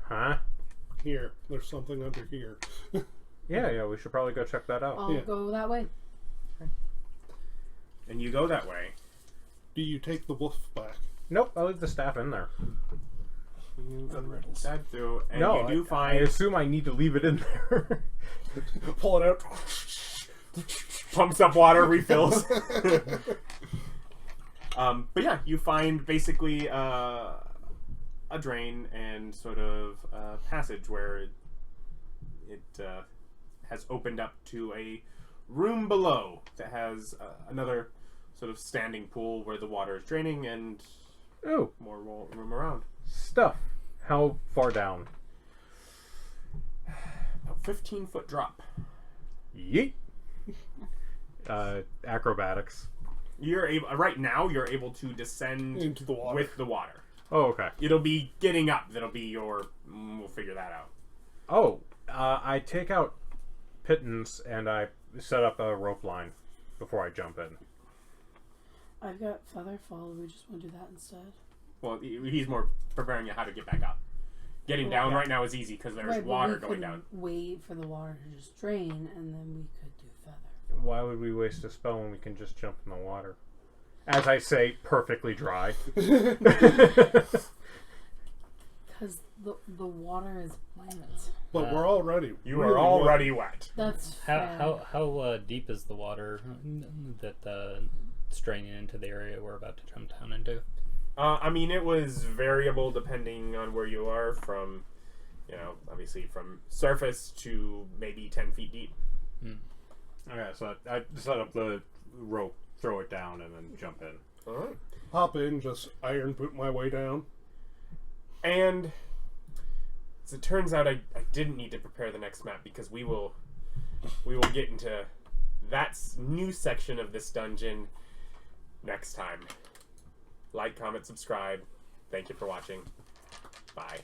Huh? Here, there's something under here. Yeah, we should probably go check that out. I'll go that way. And you go that way. Do you take the wolf back? Nope, I'll leave the staff in there. That through, and No, you do I find assume I need to leave it in there. Pull it out. pumps up water, refills. But yeah, you find basically a drain and sort of a passage where it has opened up to a room below that has another sort of standing pool where the water is draining and Ooh, more room around. stuff. How far down? About 15-foot drop. Yeet. Acrobatics. You're able right now. You're able to descend Into the water. with the water. Oh, okay. It'll be getting up. That'll be your. We'll figure that out. Oh, I take out pittance and I set up a rope line before I jump in. I've got feather fall. We just want to do that instead. Well, he's more preparing you how to get back up. Getting down right now is easy because there's Right, but water we going could down. Wait for the water to just drain, and then we could do Why would we waste a spell when we can just jump in the water? As I say, perfectly dry. Because the water is wet. But we're already. You are already wet. That's fair. How deep is the water that straining into the area we're about to jump down into? I mean, it was variable depending on where you are. From, obviously from surface to maybe 10 feet deep. Okay, so I set up the rope, throw it down, and then jump in. All right. Hop in, just iron boot my way down. And as it turns out, I didn't need to prepare the next map because we will get into that new section of this dungeon next time. Like, comment, subscribe. Thank you for watching. Bye.